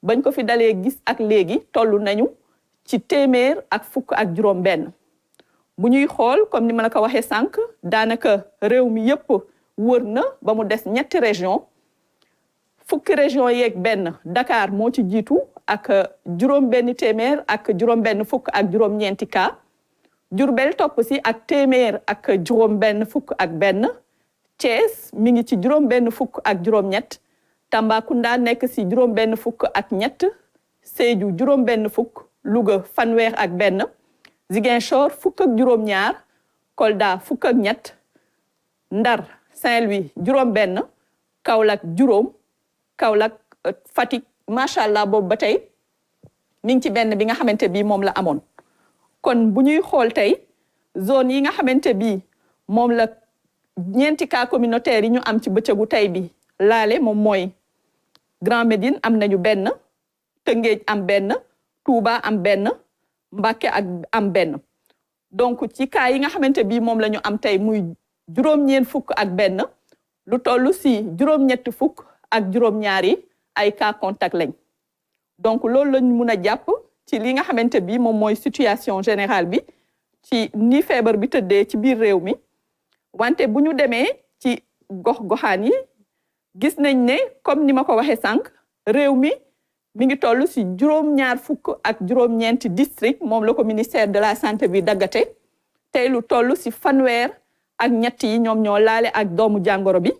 bañ ko fi dalee gis ak léegi toll nañu ci téeméer ak fukk ak juróom benn bu ñuy xool comme ni ma la ko waxee sànq daanaka réew mi yépp wër na ba mu des ñetti région fukki région yeeg benn Dakar moo ci jiitu ak juróom benn téeméer ak juróom benn fukk ak juróom ñeenti cas Diourbel topp si ak téeméer ak juróom benn fukk ak benn Thiès mi ngi ci juróom benn fukk ak juróom ñett Tambacounda nekk si juróom benn fukk ak ñett Sédhiou juróom benn fukk Louga fanweer ak benn Ziguinchor fukk ak juróom-ñaar Kolda fukk ak ñett Ndar Saint-Louis juróom-benn Kaolack juróom Kaolack Fatick macha allah boobu ba tey mi ngi ci benn bi nga xamante bi moom la amoon. kon bu ñuy xool tey zone yi nga xamante bi moom la ñeenti cas communautaire yi ñu am ci bëccëgu tey bi laale moom mooy Grand Médine am nañu benn Tëngéej am benn Touba am benn. Mbàkke ak am benn donc ci cas yi nga xamante bi moom la ñu am tey muy juróom-ñeent fukk ak benn lu toll si juróom-ñetti fukk ak juróom-ñaari ay cas contact lañ donc loolu lañ mun a jàpp ci li nga xamante bi moom mooy situation générale bi ci ni feebar bi tëddee ci biir réew mi wante bu ñu demee ci gox-goxaan yi gis nañ ne comme ni ma ko waxee sànq réew mi mi ngi toll si juróom-ñaar fukk ak juróom-ñeenti district moom la ko ministère de la santé bi daggate tey lu toll si fanweer ak ñett yi ñoom ñoo laale ak doomu jàngoro bi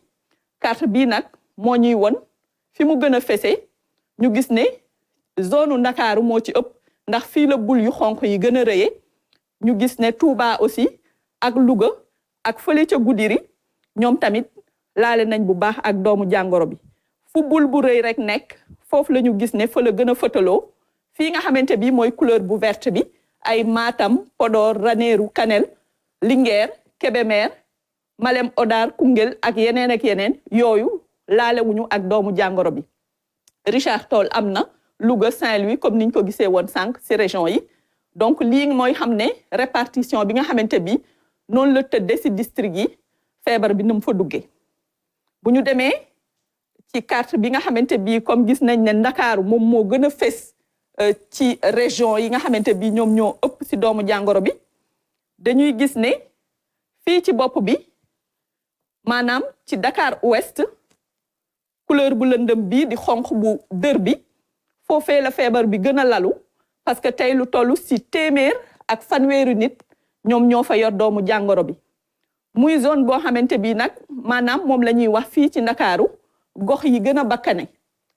carte bii nag moo ñuy won fi mu gën a fese ñu gis ne zone u Ndakaaru moo ci ëpp ndax fii la bul yu xonq yi gën a rëye ñu gis ne Touba aussi ak Louga ak fële ca Goudiri ñoom tamit laale nañ bu baax ak doomu jàngoro bi fu bul bu rëy rek nekk foofu la ñu gis ne fa la gën a fëtaloo fii nga xamante bi mooy couleur bu verte bi ay Matam Podor Ranérou Kanel Linguère Kébémer Malem Hodar Koungheul ak yeneen yooyu laalewuñu ak doomu jàngoro bi Richard Toll am na Louga Saint-Louis comme niñ ko gisee woon sànq ci région yi donc lii mooy xam ne répartition bi nga xamante bi noonu la tëddee ci district yi feebar bi nu mu fa duggee bu ñu demee ci carte bi nga xamante bi comme gis nañ ne Ndakaaru moom moo gën a fës ci région yi nga xamante bi ñoom ñoo ëpp ci doomu jàngoro bi dañuy gis ne fii ci bopp bi maanaam ci Dakar Ouest couleur bu lëndëm bii di xonq bu dër bi foofee la feebar bi gën a lalu parce que tey lu toll ci téeméer ak fanweeri nit ñoom ñoo fa yor doomu jàngoro bi muy zone boo xamante bi nag maanaam moom la ñuy wax fii ci Ndakaaru gox yi gën a bakkane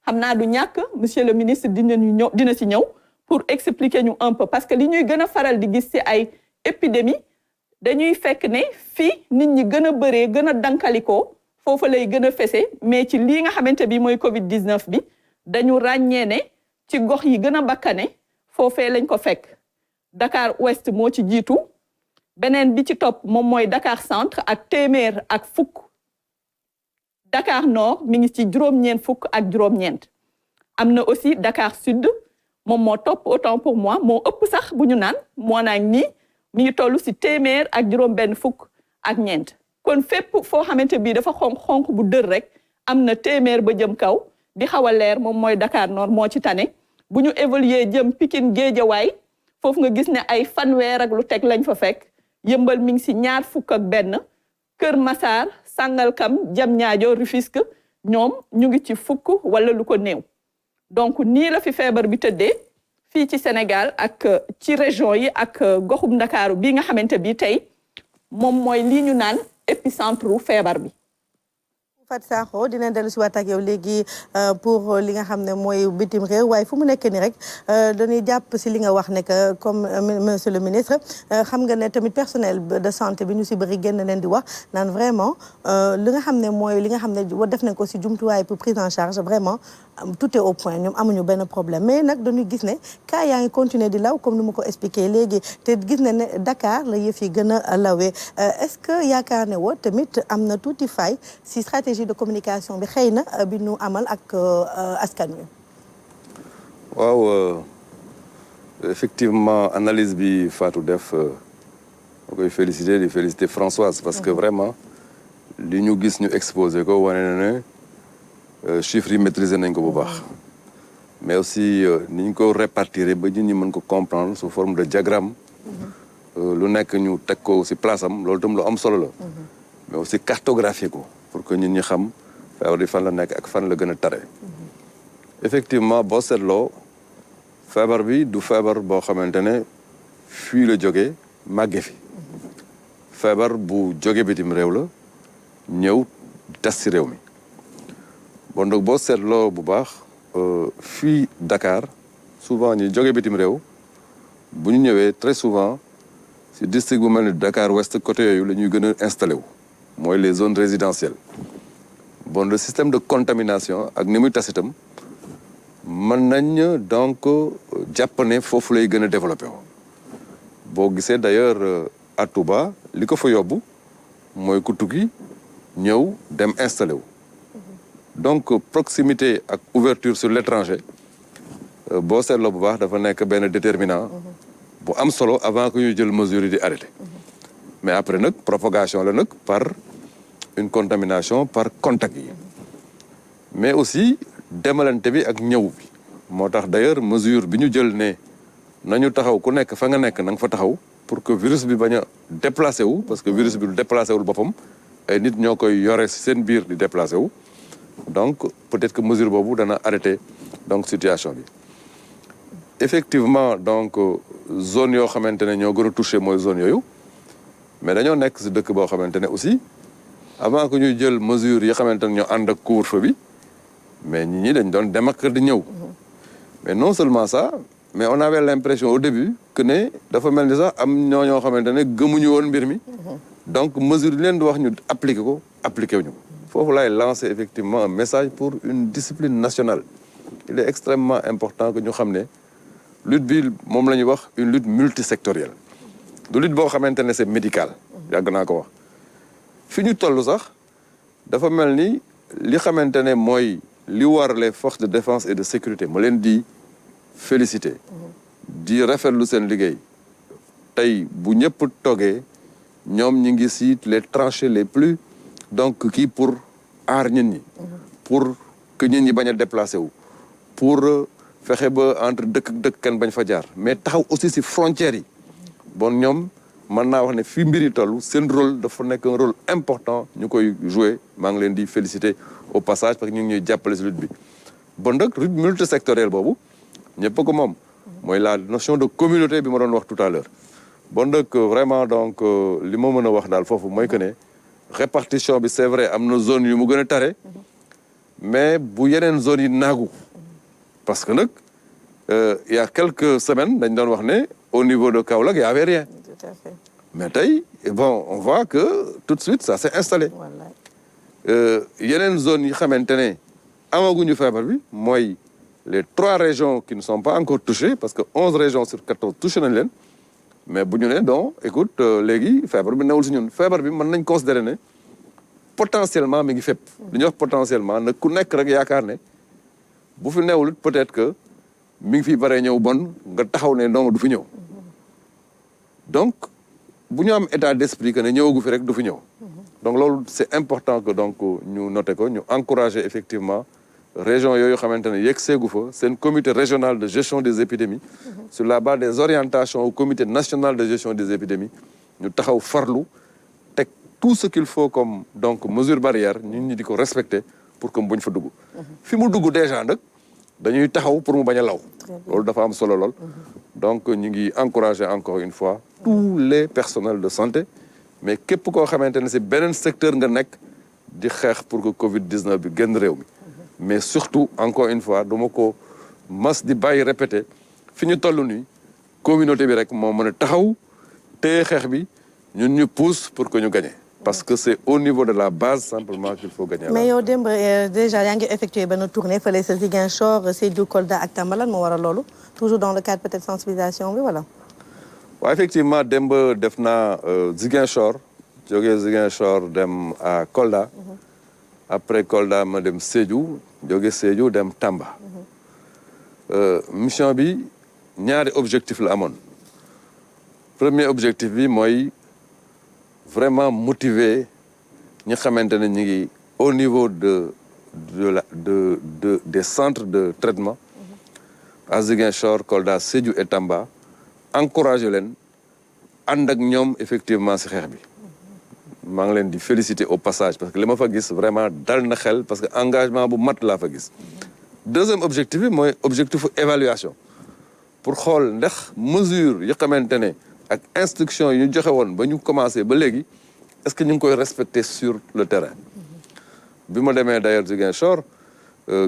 xam naa du ñàkk monsieur le ministre dina ci ñëw pour expliquer ñu un peu parce que li ñuy gën a faral di gis ci ay épidémie dañuy fekk ne fii nit ñi gën a bëree gën a dankalikoo foofu lay gën a fese mais ci lii nga xamante bi mooy Covid 19 bi dañu ràññee ne ci gox yi gën a bakkane foofee lañ ko fekk Dakar Ouest moo ci jiitu beneen bi ci topp moom mooy Dakar Centre ak téeméer ak fukk Dakar Nord mi ngi ci juróom-ñeent fukk ak juróom-ñeent am na aussi Dakar Sud moom moo topp autant pour moi moo ëpp sax bu ñu naan moo naag nii mi ngi toll ci téeméer ak juróom-benn fukk ak ñeent kon fépp foo xamante bii dafa xonq bu dër rek am na téeméer ba jëm kaw di xaw a leer moom mooy Dakar Nord moo ci tane bu ñu évoluer jëm Pikine Guédiawaye foofu nga gis ne ay fanweer ak lu teg lañ fa fekk Yëmbal mi ngi ci ñaar fukk ak benn Kër Massar Sangalkam Diamniadio Rufisque ñoom ñu ngi ci fukk wala lu ko néew donc nii la fi feebar bi tëddee fii ci Sénégal ak ci région yi ak goxum Ndakaaru bii nga xamante bi tey moom mooy lii ñu naan épicentre feebar bi. Fatou Sakho dina dellu si waat ak yow léegi pour li nga xam ne mooy bitim réew waaye fu mu nekk ni rek dañuy jàpp si li nga wax ne que comme monsieur le ministre xam nga ne tamit personnel de santé bi ñu si bëri génn leen di wax naan vraiment li nga xam ne mooy li nga xam ne def nañ ko si jumtuwaay pour prise en charge vraiment tout est au point ñoom amuñu benn problème mais nag dañuy gis ne cas yaa ngi continuer di law comme ni ma ko expliqué léegi te gis na ne Dakar la yëf yi gën a lawee est-ce que yaakaar ne woo tamit am na tuuti faille si stratégie de communication bi xëy na bi nu amal ak askan wi. waaw effectivement analyse bi Fatou def ma koy féliciter Françoise parce que vraiment li ñu gis ñu exposé ko wane na ne chiffres yi maîtriser nañ ko bu baax mais aussi ni ñu ko répartir ba nit ñi mën ko comprendre sous forme de diagramme lu nekk ñu teg ko ci place am loolu tam lu am solo la mais aussi cartographier ko pour que nit ñi xam feebar bi fan la nekk ak fan la gën a tare effectivement boo seetloo feebar bi du feebar boo xamante ne fii la jógee màgge fi feebar bu jóge bitim réew la ñëw des ci réew mi bon donc boo seetloo bu baax fii Dakar souvent ñi jóge bitim réew bu ñu ñëwee très souvent ci district bu mel ni Dakar Ouest côté yooyu la ñuy gën a installé wu mooy les zones résidentielles bon le système de contamination ak ni muy tas itam mën nañ donc jàpp ne foofu lay gën a développé wu boo gisee d'ailleurs à Touba li ko fa yóbbu mooy ku tukki ñëw dem installé wu donc proximité ak ouverture sur l'étranger boo seetloo bu baax dafa nekk benn déterminant bu am solo avant que ñu jël mesure yi di arrêté mais après nag propagation la nag par une contamination par contact yi mais aussi demalante bi ak ñëw bi moo tax d'ailleurs mesure bi ñu jël ne nañu taxaw ku nekk fa nga nekk na nga fa taxaw pour que virus bi bañ a déplacé wu parce que virus bi du déplacé wul boppam ay nit ñoo koy yore seen biir di déplacé wu donc peut-être que mesure boobu dana arrêté donc situation bi effectivement donc zone yoo xamante ne ñoo gën a touché mooy zone yooyu mais dañoo nekk si dëkk boo xamante ne aussi avant que ñuy jël mesures yi xamante ne ñoo ànd ak couvre-feu bi mais nit ñi dañ doon dem ak di ñëw mais non seulement ça mais on avait l'impression au début que ne dafa mel ni sax am ñoo xamante ne gëmuñu woon mbir mi donc mesure yi leen di wax ñu appliquer ko appliquer wuñu ko foofu laay lancer effectivement un message pour une discipline nationale il est extrêmement important que ñu xam ne lutte bi moom la ñuy wax une lutte multisectorielle du lutte boo xamante ne c'est médical yàgg naa ko wax fi ñu toll sax dafa mel ni li xamante ne mooy li war les forces de défense et de sécurité ma leen di féliciter di rafetlu seen liggéey tey bu ñëpp toogee ñoom ñi ngi si les tranchées les plus donc kii pour aar nit ñi pour que nit ñi bañ a déplacé wu pour fexe ba entre dëkk ak dëkk kenn bañ fa jaar mais taxaw aussi si frontières yi bon ñoom mën naa wax ne fii mbir yi toll seen rôle dafa nekk un rôle important ñu koy jouer maa ngi leen di féliciter au passage parce que ñu ngi ñuy jàppale si lutte bi bon nag lutte multisectorielle boobu ñëpp ko moom mooy la notion de communauté bi ma doon wax tout à l'heure bon nag vraiment donc li ma mën a wax daal foofu mooy que ne répartition bi c'est vrai am na zone yu mu gën a tare mais bu yeneen zones yi naagu parce que nag il y a quelques semaines dañ doon wax ne au niveau de Kaolack il y avait rien Tout à fait. mais tey bon on voit que tout de suite ça s'est installé yeneen zones yi xamante ne amaguñu feebar bi mooy les 3 régions qui ne sont pas encore touchées parce que 11 régions sur 14 touché nañ leen mais bu ñu ne donc écoute léegi feebar bi newul si ñun feebar bi mën nañ considérer ne potentiellement mi ngi fépp li ñuy wax potentiellement nag ku nekk rek yaakaar ne bu fi newul peut-être que mi ngi fi baree ñëw bon nga taxaw ne donc du fi ñëw donc bu ñu am état d'esprit que ne ñëwagu fi rek du fi ñëw donc loolu c'est important que donc ñu noter ko ñu encourager effectivement région yooyu xamante ne yegg seegu fa seen comité régional de gestion des épidémies sur la base des orientations au comité national de gestion des épidémies ñu taxaw farlu teg tout ce qu'il faut comme donc mesure barrière ñun ñi di ko respecter pour que buñ fa dugg fi mu dugg déjà nag dañuy taxaw pour mu bañ a law loolu dafa am solo lool donc ñu ngi encourager encore une fois tous les personnels de santé mais képp koo xamante ne si beneen secteur nga nekk di xeex pour que Covid-19 bi génn réew mi mais surtout encore une fois duma ko mas di bàyyi répéter fi ñu toll nii communauté bi rek moo mën a taxaw téye xeex bi ñun ñu pousse pour que ñu gagner parce que c'est au niveau de la base simplement qu'il faut gagner. mais yow démb déjà yaa ngi effectué benn tournée fële sa Ziguinchor Sédhiou Kolda ak Tamba lan moo waral loolu toujours dans le cadre peut-être sensibilisation bi voilà. waaw effectivement démb def naa Ziguinchor jógee Ziguinchor dem à Kolda après Kolda ma dem Sédhiou jóge Sédhiou dem Tamba mission bi ñaari objectif la amoon premier objectif bi mooy vraiment motiver ñi xamante ne ñu ngi au niveau des centres de traitement à Ziguinchor Kolda Sédhiou et Tamba encourager leen ànd ak ñoom effectivement ci xeex bi maa ngi leen di féliciter au passage parce que li ma fa gis vraiment dal na xel parce que engagement bu mat laa fa gis deuxième objectif bi mooy objectif évaluation pour xool ndax mesure yi xamante ne ak instruction yi ñu joxe woon ba ñu commencé ba léegi est-ce que ñu ngi koy respecter sur le terrain bi ma demee d'ailleurs Ziguinchor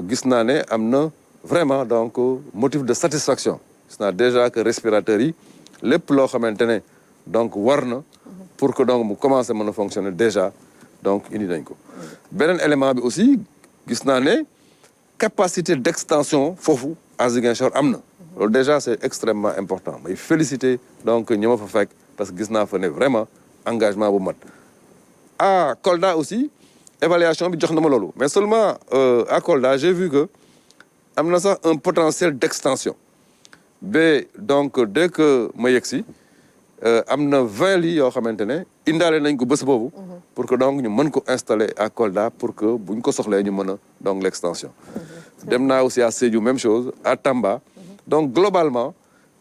gis naa ne am na vraiment donc motif de satisfaction gis naa déjà que respirateurs yi lépp loo xamante ne donc war na pour que donc mu commencer mën a fonctionner déjà donc indi nañ ko beneen élément bi aussi gis naa ne capacité d'extension foofu à Ziguinchor am na loolu déjà c'est extrêmement important may féliciter donc ñi ma fa fekk parce que gis naa fa ne vraiment engagement bu mat à Kolda aussi évaluation bi jox na ma loolu mais seulement à Kolda j'ai vu que am na sax un potentiel d'extension ba donc dès que ma yegsi am na 20 lits yoo xamante ne indaale nañ ko bés boobu pour que donc ñu mën ko installer à Kolda pour que buñ ko soxlee ñu mën a donc l'extension dem naa aussi à Sédhiou même chose à Tamba donc globalement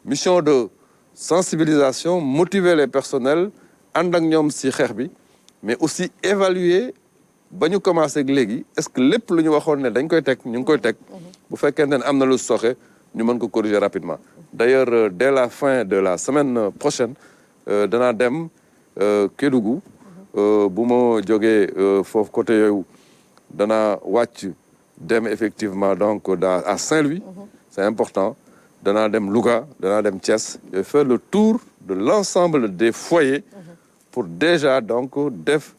mission de sensibilisation motiver les personnels ànd ak ñoom ci xeex bi mais aussi évaluer ba ñu commencé ak léegi est-ce que lépp lu ñu waxoon ne dañ koy teg ñu ngi koy teg bu fekkente ne am na lu soxe ñu mën ko corriger rapidement d'ailleurs dès la fin de la semaine prochaine danaa dem Kédougou bu ma jógee foofu côté yooyu dana wàcc dem effectivement donc à Saint-Louis c'est important danaa dem Louga danaa dem Thiès et faire le tour de l'ensemble des foyers pour déjà donc def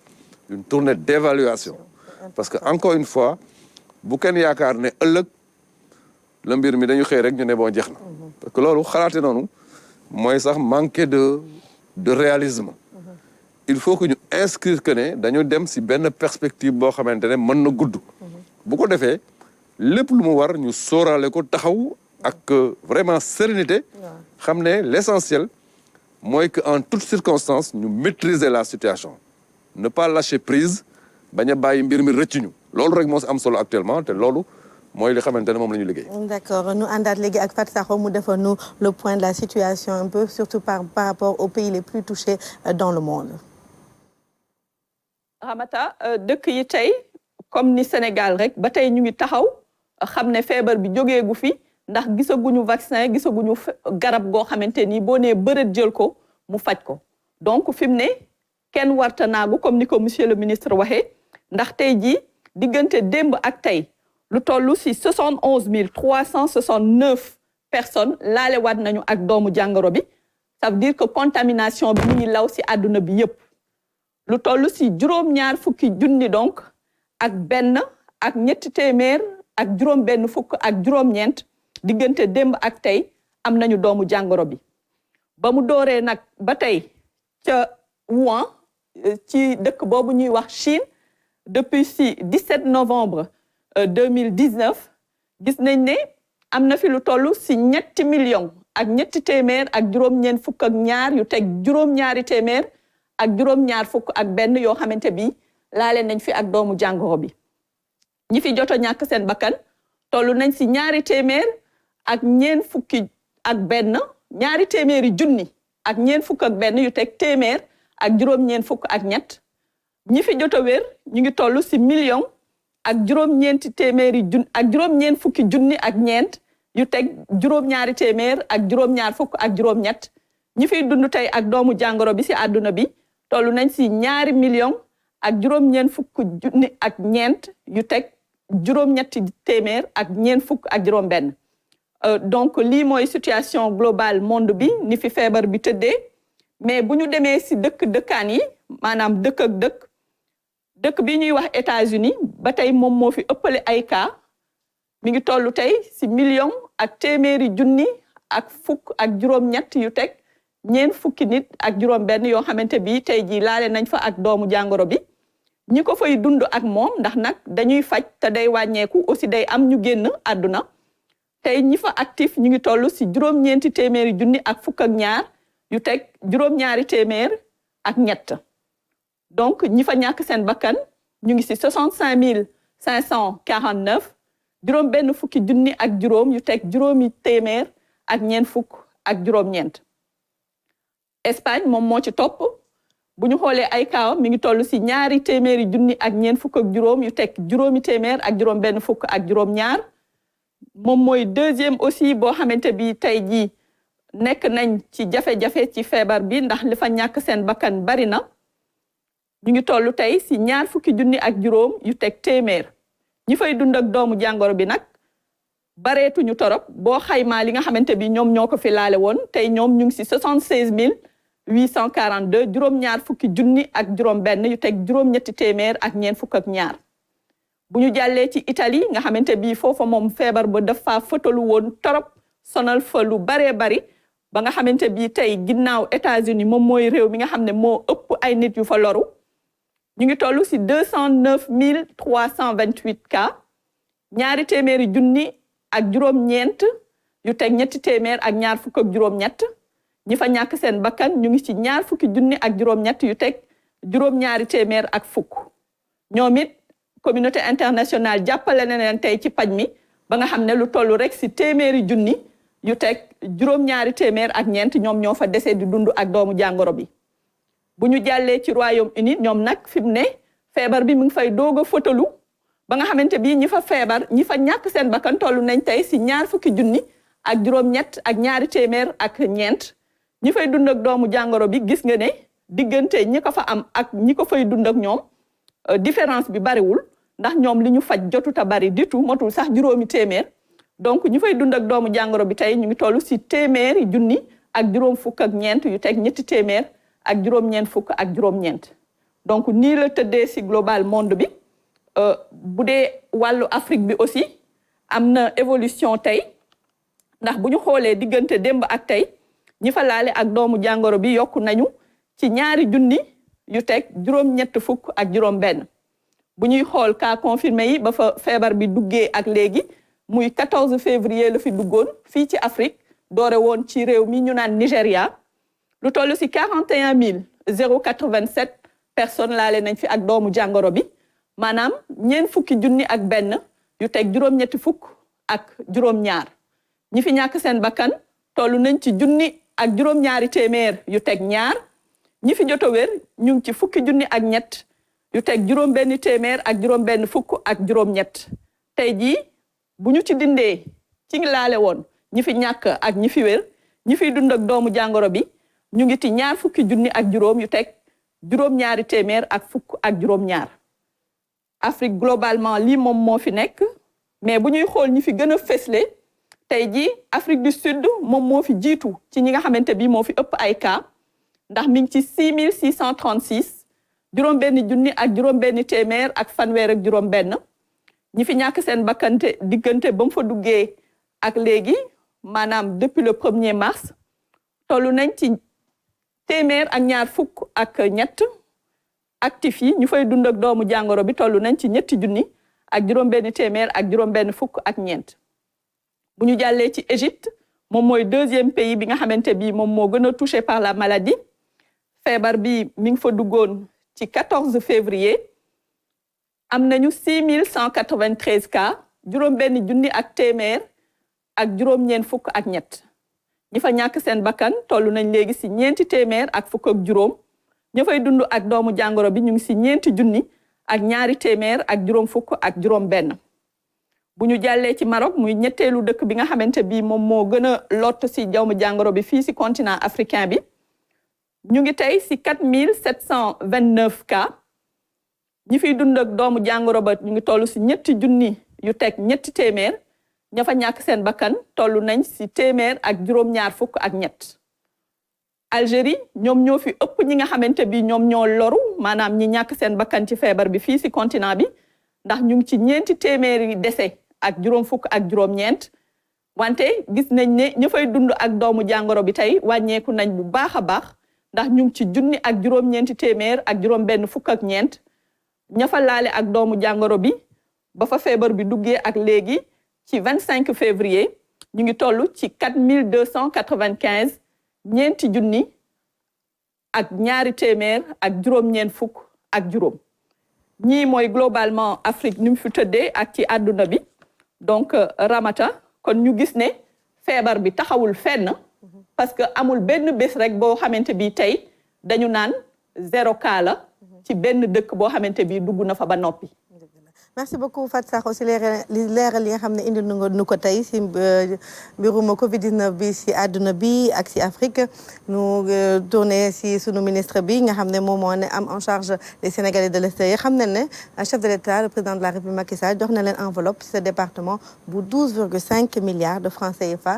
une tournée d'évaluation parce que encore une fois bu kenn yaakaar ne ëllëg la mbir mi dañu xëy rek ñu ne bon jeex na parce que loolu xalaate noonu mooy sax manquer de réalisme il faut que ñu inscrire que ne dañu dem si benn perspective boo xamante ne mën na gudd bu ko defee lépp lu mu war ñu sóoraale ko taxaw ak vraiment sérénité xam ne l'essentiel mooy que en toutes circonstances ñu maîtriser la situation ne pas lâcher prise bañ a bàyyi mbir mi rëcc ñu loolu rek moo si am solo actuellement te loolu mooy li xamante ne moom la ñu liggéey. D'accord ñu àndaat léegi ak Fatou Sakho mu defal nu le point de la situation un peu surtout par rapport aux pays les plus touchés dans le monde. Ramata dëkk yi tey comme ni Sénégal rek ba tey ñu ngi taxaw xam ne feebar bi jógeegu fi ndax gisaguñu vaccin gisaguñu garab goo xamante ni boo nee bërët jël ko mu faj ko donc fi mu ne kenn warta naagu comme ni ko monsieur le ministre waxee ndax tey jii diggante démb ak tey lu toll si 71 369 personnes laale waat nañu ak doomu jàngoro bi ça veut dire que contamination bi mu ngi law si àdduna bi yépp lu toll si juróom-ñaar fukki junni donc ak benn ak ñetti téeméer ak juróom benn fukk ak juróom-ñeent diggante démb ak tey am nañu doomu jàngoro bi ba mu dooree nag ba tey ca Wuhan ci dëkk boobu ñuy wax Chine depuis si 17 novembre 2019 gis nañ ne am na fi lu toll si ñetti millions ak ñetti téeméer ak juróom-ñeent fukk ak ñaar yu teg juróom-ñaari téeméer ak juróom-ñaar fukk ak benn yoo xamante bi laale nañ fi ak doomu jàngoro bi ñi fi joto ñàkk seen bakkan toll nañ si ñaari téeméer ak ñeent fukki ak benn ñaari téeméeri junni ak ñeent fukk ak benn yu teg téeméer ak juróom-ñeent fukk ak ñett ñi fi joto wér ñu ngi toll si million ak juróom-ñeenti téeméeri junni ak juróom-ñeent fukki junni ak ñeent yu teg juróom-ñaari téeméer ak juróom-ñaar fukk ak juróom-ñett ñi fiy dund tey ak doomu jàngoro bi si àdduna bi toll nañ si ñaari million ak juróom-ñeent fukk junni ak ñeent yu teg juróom-ñetti téeméer ak ñeent fukk ak juróom-benn donc lii mooy situation globale monde bi ni fi feebar bi tëddee mais bu ñu demee si dëkkaan yi maanaam dëkk ak dëkk bi ñuy wax États-Unis ba tey moom moo fi ëppale ay cas mi ngi toll tey si million ak téeméeri junni ak fukk ak juróom-ñett yu teg ñeent fukki nit ak juróom-benn yoo xamante bi tey jii laale nañ fa ak doomu jàngoro bi ñi ko fay dund ak moom ndax nag dañuy faj te day wàññeeku aussi day am ñu génn àdduna tey ñi fa actif ñu ngi toll si juróom-ñeenti téeméeri junni ak fukk ak ñaar yu teg juróom-ñaari téeméer ak ñett donc ñi fa ñàkk seen bakkan ñu ngi si 65 549 juróom benn fukki junni ak juróom yu teg juróomi téeméer ak ñeent fukk ak juróom-ñeent Espagne moom moo ci topp bu ñu xoolee ay kaawam mi ngi toll si ñaari téeméeri junni ak ñeent fukk ak juróom yu teg juróomi téeméer ak juróom benn fukk ak juróom-ñaar moom mooy deuxième aussi boo xamante bi tey jii nekk nañ ci jafe-jafe ci feebar bi ndax li fa ñàkk seen bakkan bari na ñu ngi toll tey si ñaar fukki junni ak juróom yu teg téeméer ñi fay dund ak doomu jàngoro bi nag bareetuñu torop boo xaymaa li nga xamante bi ñoom ñoo ko fi laale woon tey ñoom ñu ngi si 76 842 juróom-ñaar fukki junni ak juróom-benn yu teg juróom-ñetti téeméer ak ñeent fukk ak ñaar bu ñu jàllee ci Italie nga xamante bi foofa moom feebar ba dafa fëtalu woon torop sonal fa lu baree bari ba nga xamante bi tey ginnaaw États-Unis moom mooy réew mi nga xam ne moo ëpp ay nit yu fa loru ñu ngi toll si 209 328 cas ñaari téeméeri junni ak juróom-ñeent yu teg ñetti téeméer ak ñaar fukk ak juróom-ñett ñi fa ñàkk seen bakkan ñu ngi ci ñaar fukki junni ak juróom-ñett yu teg juróom-ñaari téeméer ak fukk ñoom it communauté internationale jàppale na leen tey ci paj mi ba nga xam ne lu toll rek si téeméeri junni yu teg juróom-ñaari téeméer ak ñeent ñoom ñoo fa dese di dund ak doomu jàngoro bi bu ñu jàllee ci Royaume-Uni ñoom nag fi mu ne feebar bi mu ngi fay doog a fëtalu ba nga xamante bi ñi fa feebar ñi fa ñàkk seen bakkan toll nañ tey si ñaar fukki junni ak juróom-ñett ak ñaari téeméer ak ñeent ñi fay dund ak doomu jàngoro bi gis nga ne diggante ñi ko fa am ak ñi ko fay dund ak ñoom différence bi bariwul ndax ñoom li ñu faj jotut a bari du tout motul sax juróomi téeméer donc ñu fay dund ak doomu jàngoro bi tey ñu ngi toll si téeméeri junni ak juróom fukk ak ñeent yu teg ñetti téeméer ak juróom-ñeent fukk ak juróom-ñeent donc nii la tëddee si global monde bi bu dee wàllu Afrique bi aussi am na évolution tey ndax bu ñu xoolee diggante démb ak tey ñi fa laale ak doomu jàngoro bi yokku nañu ci ñaari junni yu teg juróom-ñett fukk ak juróom-benn bu ñuy xool cas confirmé yi ba fa feebar bi duggee ak léegi muy 14 février la fi duggoon fii ci Afrique doore woon ci réew mi ñu naan Nigéria lu toll si 41 087 personnes laale nañ fi ak doomu jàngoro bi maanaam ñeent fukki junni ak benn yu teg juróom-ñetti fukk ak juróom-ñaar ñi fi ñàkk seen bakkan toll nañ ci junni ak juróom-ñaari téeméer yu teg ñaar ñi fi jot a wér ñu ngi ci fukki junni ak ñett yu teg juróom-benn téeméer ak juróom-benn fukk ak juróom-ñett tey jii bu ñu ci dindee ci laale woon ñi fi ñàkk ak ñi fi wér ñi fiy dund ak doomu jàngoro bi ñu ngi ci ñaar fukki junni ak juróom yu teg juróom-ñaari téeméer ak fukk ak juróom-ñaar Afrique globalement lii moom moo fi nekk mais bu ñuy xool ñi fi gën a fësle tey jii Afrique du Sud moom moo fi jiitu ci ñi nga xamante bi moo fi ëpp ay cas ndax mi ngi ci 6636 juróom-benn junni ak juróom-benn téeméer ak fanweer ak juróom-benn ñi fi ñàkk seen bakkante diggante ba mu fa duggee ak léegi maanaam depuis le 1er mars tollu nañ ci téeméer ak ñaar fukk ak ñett actif yi ñu fay dund ak doomu jàngoro bi tollu nañ ci ñetti junni ak juróom-benn téeméer ak juróom-benn fukk ak ñeent bu ñu jàllee ci Égypte moom mooy deuxième pays bi nga xamante bi moom moo gën a touché par la maladie feebar bi mi ngi fa duggoon ci 14 février am nañu 6193 cas juróom-benn junni ak téeméer ak juróom-ñeent fukk ak ñett ñi fa ñàkk seen bakkan toll nañ léegi si ñeenti téeméer ak fukk ak juróom ña fay dund ak doomu jàngoro bi ñu ngi si ñeenti junni ak ñaari téeméer ak juróom fukk ak juróom benn bu ñu jàllee ci Maroc muy ñetteelu dëkk bi nga xamante bi moom moo gën a lott si doomu jàngoro bi fii si continent africain bi ñu ngi tey si 4729 cas ñi fiy dund ak doomu jàngoro ba ñu ngi toll si ñetti junni yu teg ñetti téeméer ña fa ñàkk seen bakkan toll nañ si téeméer ak juróom-ñaar fukk ak ñett Algérie ñoom ñoo fi ëpp ñi nga xamante bi ñoom ñoo loru maanaam ñi ñàkk seen bakkan ci feebar bi fii si continent bi ndax ñu ngi ci ñeenti téeméeri décès ak juróom fukk ak juróom-ñeent wante gis nañ ne ña fay dund ak doomu jàngoro bi tey wàññeeku nañ bu baax a baax ndax ñu ngi ci junni ak juróom-ñeenti téeméer ak juróom-benn fukk ak ñeent ña fa laale ak doomu jàngoro bi ba fa feebar bi duggee ak léegi ci 25 février ñu ngi toll ci 4295 ñeenti junni ak ñaari téeméer ak juróom-ñeent fukk ak juróom ñii mooy globalement Afrique ni mu fi tëddee ak ci àdduna bi donc Ramata kon ñu gis ne feebar bi taxawul fenn parce que amul benn bés rek boo xamante bi tey dañu naan 0 cas la ci benn dëkk boo xamante bi dugg na fa ba noppi. merci beaucoup Fatou Sakho si leeral li nga xam ne indi nu ko tey si mbirum Covid-19 bi si àdduna bi ak si Afrique nu tourné si sunu ministre bi nga xam ne moom moo ne am en charge des Sénégalais de l'extérieur xam ne ne chef de l'État le président de la République Macky Sall jox na leen enveloppe ci ce département bu 12,5 milliards de francs CFA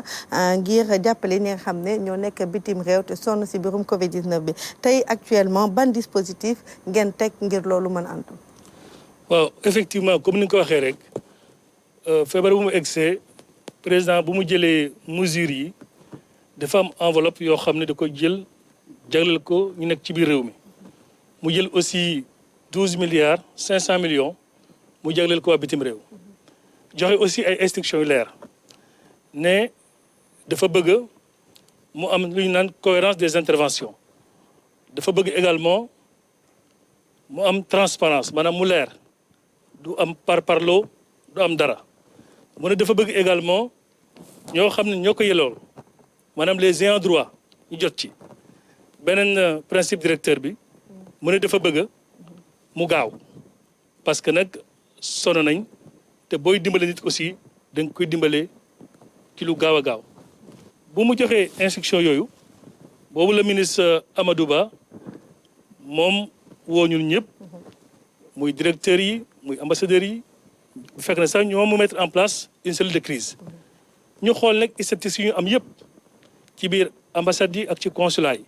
ngir jàppale ñi nga xam ne ñoo nekk bitim réew te sonn si mbirum Covid-19 bi tey actuellement ban dispositif ngeen teg ngir loolu mën a antu. waaw effectivement comme ni nga ko waxee rek feebar bu mu egsee président bu mu jëlee mesures yi dafa am enveloppe yoo xam ne da ko jël jagleel ko ñu nekk ci biir réew mi mu jël aussi 12 milliards 500 millions mu jagleel ko waa bitim réew joxe aussi ay instructions yu leer ne dafa bëgg mu am lu ñu naan cohérence des interventions dafa bëgg également mu am transparence maanaam mu leer du am parparloo du am dara mu ne dafa bëgg également ñoo xam ne ñoo ko yelool maanaam les ayants droit ñu jot ci beneen principe directeur bi mu ne dafa bëgg mu gaaw parce que nag sonn nañ te booy dimbale nit aussi da nga koy dimbale ci lu gaaw a gaaw bu mu joxee instruction yooyu boobu la ministre Amadou Ba moom woo ñun ñëpp muy directeurs yi muy ambassadeurs yi bu fekk na sax ñoo mu mettre en place une cellule de crise ñu xool nag statistiques yu ñu am yëpp ci biir ambassades yi ak ci consulat yi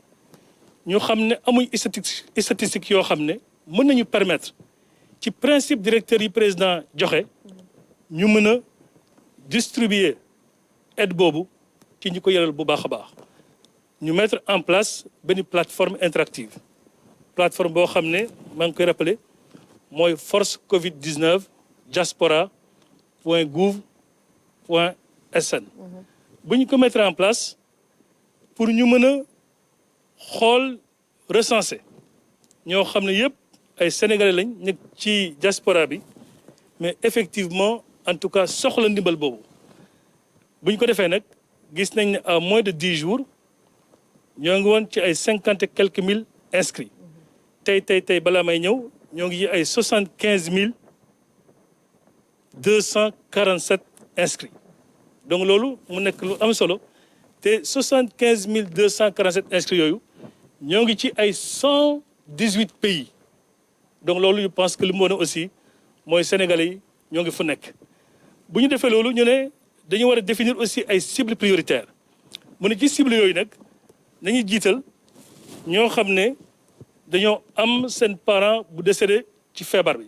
ñu xam ne amuñ statistiques yoo xam ne mën nañu permettre ci principe directeur yi président joxe ñu mën a distribuer aide boobu ci ñi ko yelal bu baax a baax ñu mettre en place benn plateforme interactive plateforme boo xam ne maa ngi koy rappelé mooy force Covid 19 diaspora.gouv.sn. bu ñu ko mettre en place pour ñu mën a xool recenser ñoo xam ne yëpp ay sénégalais lañ nekk ci diaspora bi mais effectivement en tout cas soxla ndimbal boobu bu ñu ko defee nag gis nañ ne à moins de 10 jours ñoo ngi woon ci ay 50 et quelques mille inscrits tey balaa may ñëw ñoo ngi ci ay 75 247 inscrits donc loolu mu nekk lu am solo te 75 247 inscrits yooyu ñoo ngi ci ay 118 pays donc loolu je pense que li mu wane aussi mooy sénégalais yi ñoo ngi fu nekk bu ñu defee loolu ñu ne dañu war a définir aussi ay cibles prioritaires mu ne ci cibles yooyu nag nañuy jiital ñoo xam ne dañoo am seen parent bu décédé ci feebar bi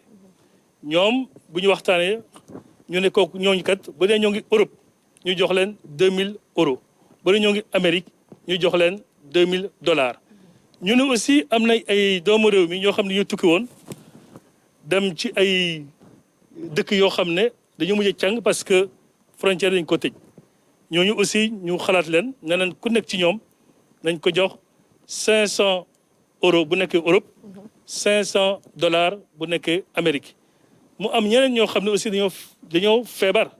ñoom bu ñu waxtaanee ñu ne kooku ñooñu kat bu dee ñoo ngi Europe ñu jox leen 2000 euros bu dee ñoo ngi Amérique ñu jox leen $2000 ñu ne aussi am na ay doomu réew mi ñoo xam ne ñu tukki woon dem ci ay dëkk yoo xam ne dañu mujj a càng parce que frontière dañ ko tëj ñooñu aussi ñu xalaat leen ne leen ku nekk ci ñoom nañ ko jox 500 euros bu nekkee Europe $500 bu nekkee Amérique mu am ñeneen ñoo xam ne aussi dañoo feebar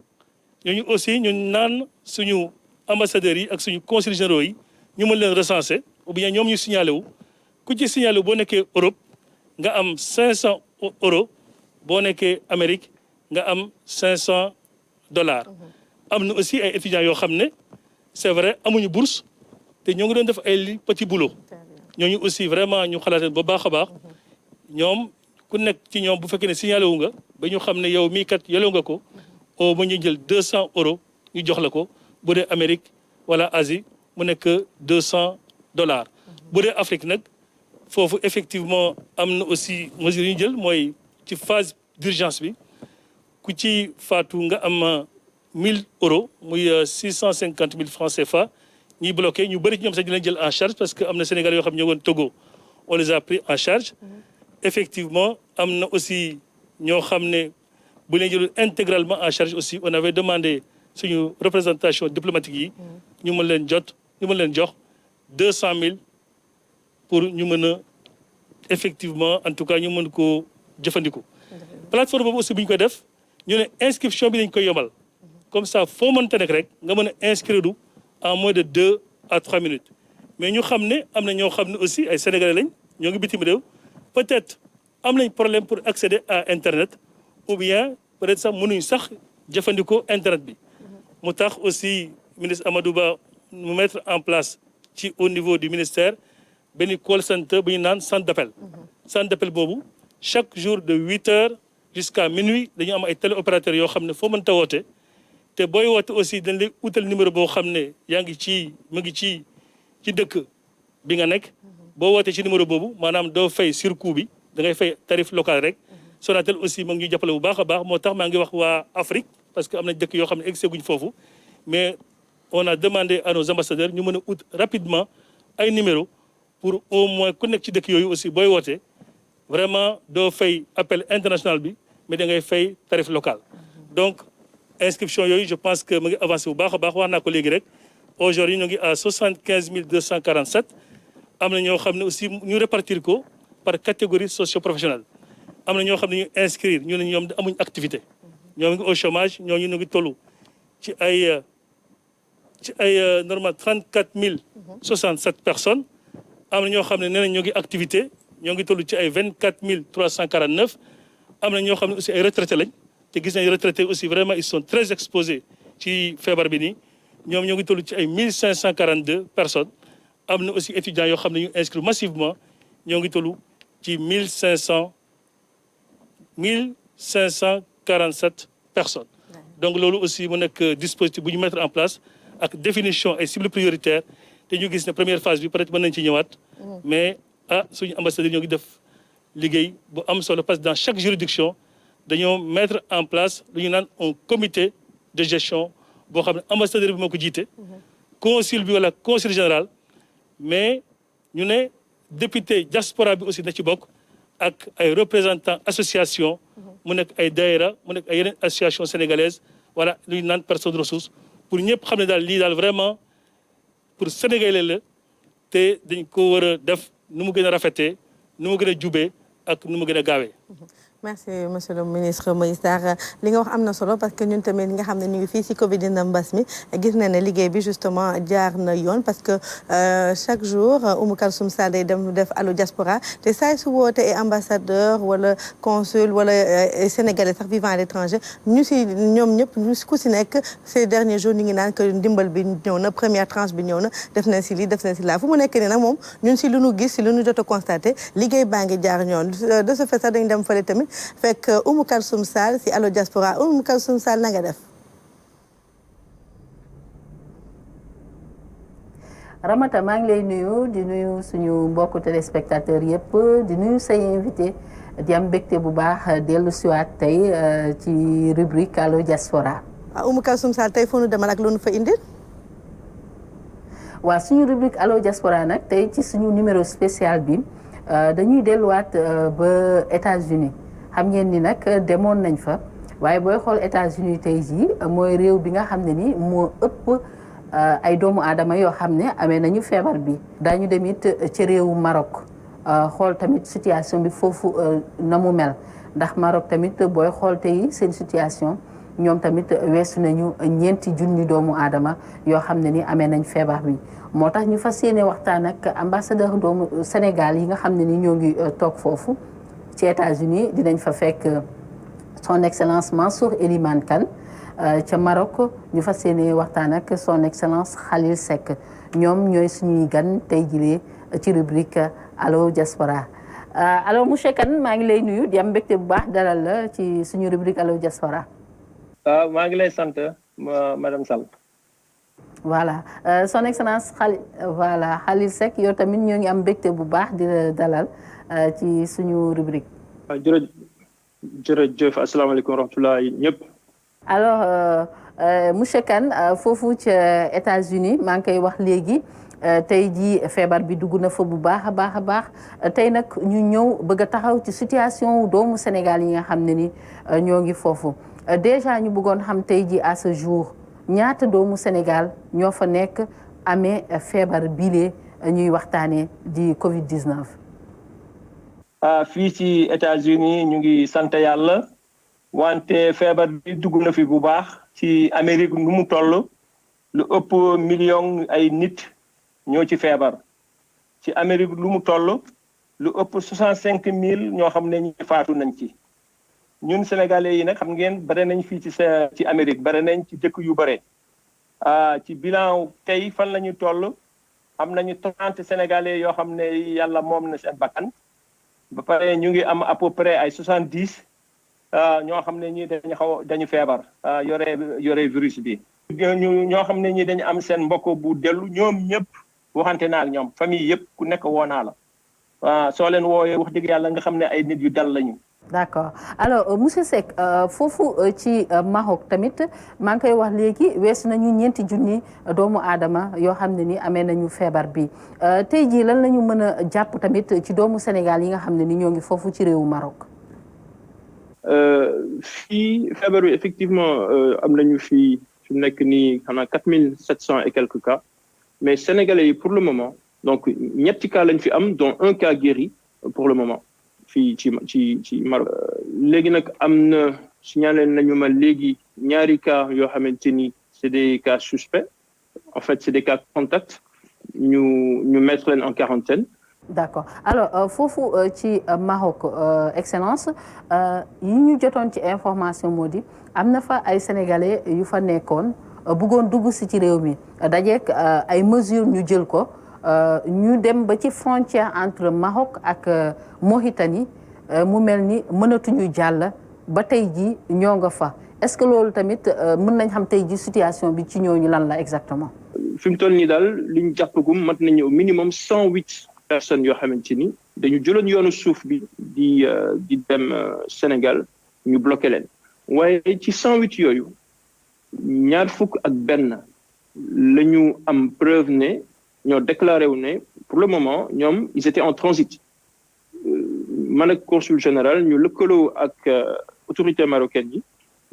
ñooñu aussi ñu naan suñu ambassadeurs yi ak suñu consuls généraux yi ñu mën leen recenser ou bien ñoom ñu signalé wu ku ci signalé wu boo nekkee Europe nga am 500 euros boo nekkee Amérique nga am $500 am na aussi ay étudiants yoo xam ne c'est vrai amuñu bourse te ñoo ngi doon def ay petit boulot ñooñu aussi vraiment ñu xalaateen ba baax a baax ñoom ku nekk ci ñoom bu fekkee ne signalé wu nga ba ñu xam ne yow mii kat yelloo nga ko au moins ñu jël 200 euros ñu jox la ko bu dee Amérique wala Asie mu nekk $200 bu dee Afrique nag foofu effectivement am na aussi mesures yu ñu jël mooy ci phase d'urgence bi ku ci faatu nga am 1000 euros muy 650 000 francs CFA ñiy bloqué ñu bëri ci ñoom sax di leen jël en charge parce que am na Sénégal yoo xam ne ñoo woon Togo on les a pris en charge effectivement am na aussi ñoo xam ne bu leen jëlul intégralement en charge aussi on avait demandé suñu représentation diplomatique yi ñu mën leen jox 200 000 pour ñu mën a effectivement en tout cas ñu mën koo jëfandikoo plateforme boobu aussi bu ñu koy def ñu ne inscription bi dañ koy yombal comme ça foo mënta nekk rek nga mën a inscrire en moins de 2 à 3 minutes mais ñu xam ne am na ñoo xam ne aussi ay sénégalais lañ ñoo ngi bitim réew peut-être am nañ problème pour accéder à internet ou bien peut-être sax mënuñ sax jëfandikoo internet bi mu tax aussi ministre Amadou Ba mu mettre en place ci au niveau du ministère benn call center bu ñu naan centre d'appel boobu chaque jour de 8 heures jusqu'à minuit dañu am ay téléopérateurs yoo xam ne foo mën ta woote te booy woote aussi dañ lay utal numéro boo xam ne yaa ngi mu ngi ci dëkk bi nga nekk boo wootee ci numéro boobu maanaam doo fay surcoût bi da ngay fay tarif local rek Sonatel aussi mu ngi ñuy jàppale bu baax a baax moo tax maa ngi wax waa Afrique parce que am na dëkk yoo xam ne egg guñ foofu mais on a demandé à nos ambassadeurs ñu mën a ut rapidement ay numéro pour au moins ku nekk ci dëkk yooyu aussi booy wootee vraiment doo fay appel international bi mais da ngay fay tarif local donc inscription yooyu je pense que mu ngi avancé bu baax a baax wax naa ko léegi rek aujourd'hui ñu ngi à 75 247 am na ñoo xam ne aussi ñu répartir ko par catégorie socio-professionnelle am na ñoo xam ne ñu inscrire ñu ne ñoom amuñ activité ñoo ngi au chômage ñooñu ñu ngi tollu ci ay normal 34 067 personnes am na ñoo xam ne nee nañ ñoo ngi activité ñoo ngi toll ci ay 24 349 am na ñoo xam ne aussi ay retraités lañ te gis nañ retraités aussi vraiment ils sont très exposés ci feebar bi nii ñoom ñoo ngi toll ci ay 1542 personnes am na aussi étudiants yoo xam ne ñu inscrits massivement ñoo ngi toll ci 1547 personnes. Donc loolu aussi mu nekk dispositif bu ñu mettre en place ak définition ay cibles prioritaires te ñu gis ne première phase bi peut-être mën nañ ci ñëwaat. mais suñu ambassadeur ñoo ngi def liggéey bu am solo parce que dans chaque juridiction dañoo mettre en place lu ñu naan un comité de gestion boo xam ne ambassadeur bi moo ko jiite. consul bi wala consul général mais ñu ne député diaspora bi aussi na ci bokk ak ay représentants association mu nekk ay daïra mu nekk ay yeneen association sénégalaise voilà lu ñu naan personne de ressources pour ñëpp xam ne daal lii daal vraiment pour sénégalais la te dañ ko war a def nu mu gën a rafetee nu mu gën a jubee ak nu mu gën a gaawee. merci monsieur le ministre Moïse Sarr li nga wax am na solo parce que ñun tamit nga xam ne ñu ngi fii ci Covid-19 mbas mi gis na ne liggéey bi justement jaar na yoon parce que chaque jour Oumou Kalsoum Sall day dem def allo diaspora te saa su woote ay ambassadeur wala consul wala sénégalais sax vivant à l'étranger ñu ci ñoom ñëpp ñu ku ci nekk ces derniers jours ñu ngi naan que ndimbal bi ñëw na première tranche bi ñëw na def na ci lii def na ci laa fu mu nekk nii nag moom ñun ci lu ñu gis ci lu ñu jot a constaté liggéey baa ngi jaar ñoon de ce fait sax dañ dem fële tamit fekk Oumou Kalsoum Sall si allo diaspora Oumou Kalsoum Sall na nga def. Ramata maa ngi lay nuyu di nuyu suñu mbokku téléspectateurs yëpp di nuyu say invité di am mbégte bu baax dellu siwaat tey ci rubrique allo diaspora. Oumou Kalsoum Sall tey foo nu demal ak lu nu fa indil. waaw suñu rubrique allo diaspora nag tey ci suñu numéro spécial bi. dañuy delluwaat ba États-Unis xam ngeen ni nag demoon nañ fa waaye booy xool États-Unis tey jii mooy réew bi nga xam ne ni moo ëpp ay doomu aadama yoo xam ne amee nañu feebar bi. daañu dem it ci réewu Maroc xool tamit situation bi foofu na mu mel ndax Maroc tamit booy xool tey seen situation ñoom tamit weesu nañu 4 junni doomu aadama yoo xam ne ni amee nañ feebar bi. moo tax ñu fas yéene waxtaan ak ambassadeur doomu Sénégal yi nga xam ne ni ñoo ngi toog foofu ci États-Unis dinañ fa fekk son excellence Mansour Elimane Kane ca Maroc ñu fas yéene waxtaan ak son excellence Khalil Seck ñoom ñooy suñuy gan tey jilee ci rubrique allo diaspora alors monsieur Kane maa ngi lay nuyu di am mbégte bu baax dalal la ci suñu rubrique allo diaspora. maa ngi lay sant madame Sall. voilà son excellence Khalil Seck yow tamit ñoo ngi am mbégte bu baax di la dalal ci suñu rubrique. jërëjëf asalaamaaleykum wa rahmatulah ñëpp. alors monsieur Kane foofu ca États-Unis maa ngi koy wax léegi tey jii feebar bi dugg na fa bu baax a baax a baax tey nag ñu ñëw bëgg a taxaw ci situation doomu Sénégal yi nga xam ne ni ñoo ngi foofu déjà ñu bëggoon xam tey jii à ce jour. ñaata doomu Sénégal ñoo fa nekk amee feebar bile ñuy waxtaanee di Covid-19. fii ci États-Unis ñu ngi sant yàlla wante feebar bi dugg na fi bu baax ci Amérique nu mu toll lu ëpp million ay nit ñoo ci feebar ci Amérique lu mu toll lu ëpp 65 000 ñoo xam ne ñu faatu nañ ci. ñun sénégalais yi nag xam ngeen bare nañ fii ci Amérique bare nañ ci dëkk yu bare ci bilan tey fan la ñu toll am nañu 30 sénégalais yoo xam ne yàlla moom na seen bakkan ba pare ñu ngi am à peu près ay 70 ñoo xam ne ñi dañu feebar yore virus bi. ñoo xam ne ñi dañu am seen mbokk bu dellu ñoom ñëpp waxante naa ak ñoom famille yëpp ku nekk woo naa la waaw soo leen wooyee wax dëgg yàlla nga xam ne ay nit yu dal lañu. d'accord alors monsieur Seck foofu ci Maroc tamit maa ngi koy wax léegi weesu nañu 4 junni doomu aadama yoo xam ne ni amee nañu feebar bi tey jii lan la ñu mën a jàpp tamit ci doomu Sénégal yi nga xam ne ni ñoo ngi foofu ci réewu Maroc. fii feebar bi effectivement am nañu fi mu nekk nii xanaa 4700 et quelques cas mais sénégalais yi pour le moment donc 2 cas lañ fi am dont 1 cas guéri pour le moment. fii ci Maroc léegi nag am na signalé nañu ma léegi 2 cas yoo xamante ni c'est des cas suspects en fait c'est des cas contacts ñu mettre leen en quarantaine. d'accord alors foofu ci Maroc excellence yi ñu jotoon ci information moo di am na fa ay sénégalais yu fa nekkoon bëggoon dugg si ci réew mi dajeek ay mesures ñu jël ko ñu dem ba ci frontière entre Maroc ak Mauritanie mu mel ni mënatuñu jàll ba tey ji ñoo nga fa est-ce que loolu tamit mën nañ xam tey ji situation bi ci ñooñu lan la exactement. fi mu toll nii daal li ñu jàppagum mat nañu au minimum 108 personnes yoo xamante ni dañu jëloon yoonu suuf bi di dem Sénégal ñu bloqué leen waaye ci 108 yooyu ñaar fukk ak benn la ñu am preuve ne ñoo déclaré wu ne pour le moment ñoom ils étaient en transit man ak consul général ñu lëkkaloo ak autorité marocaine yi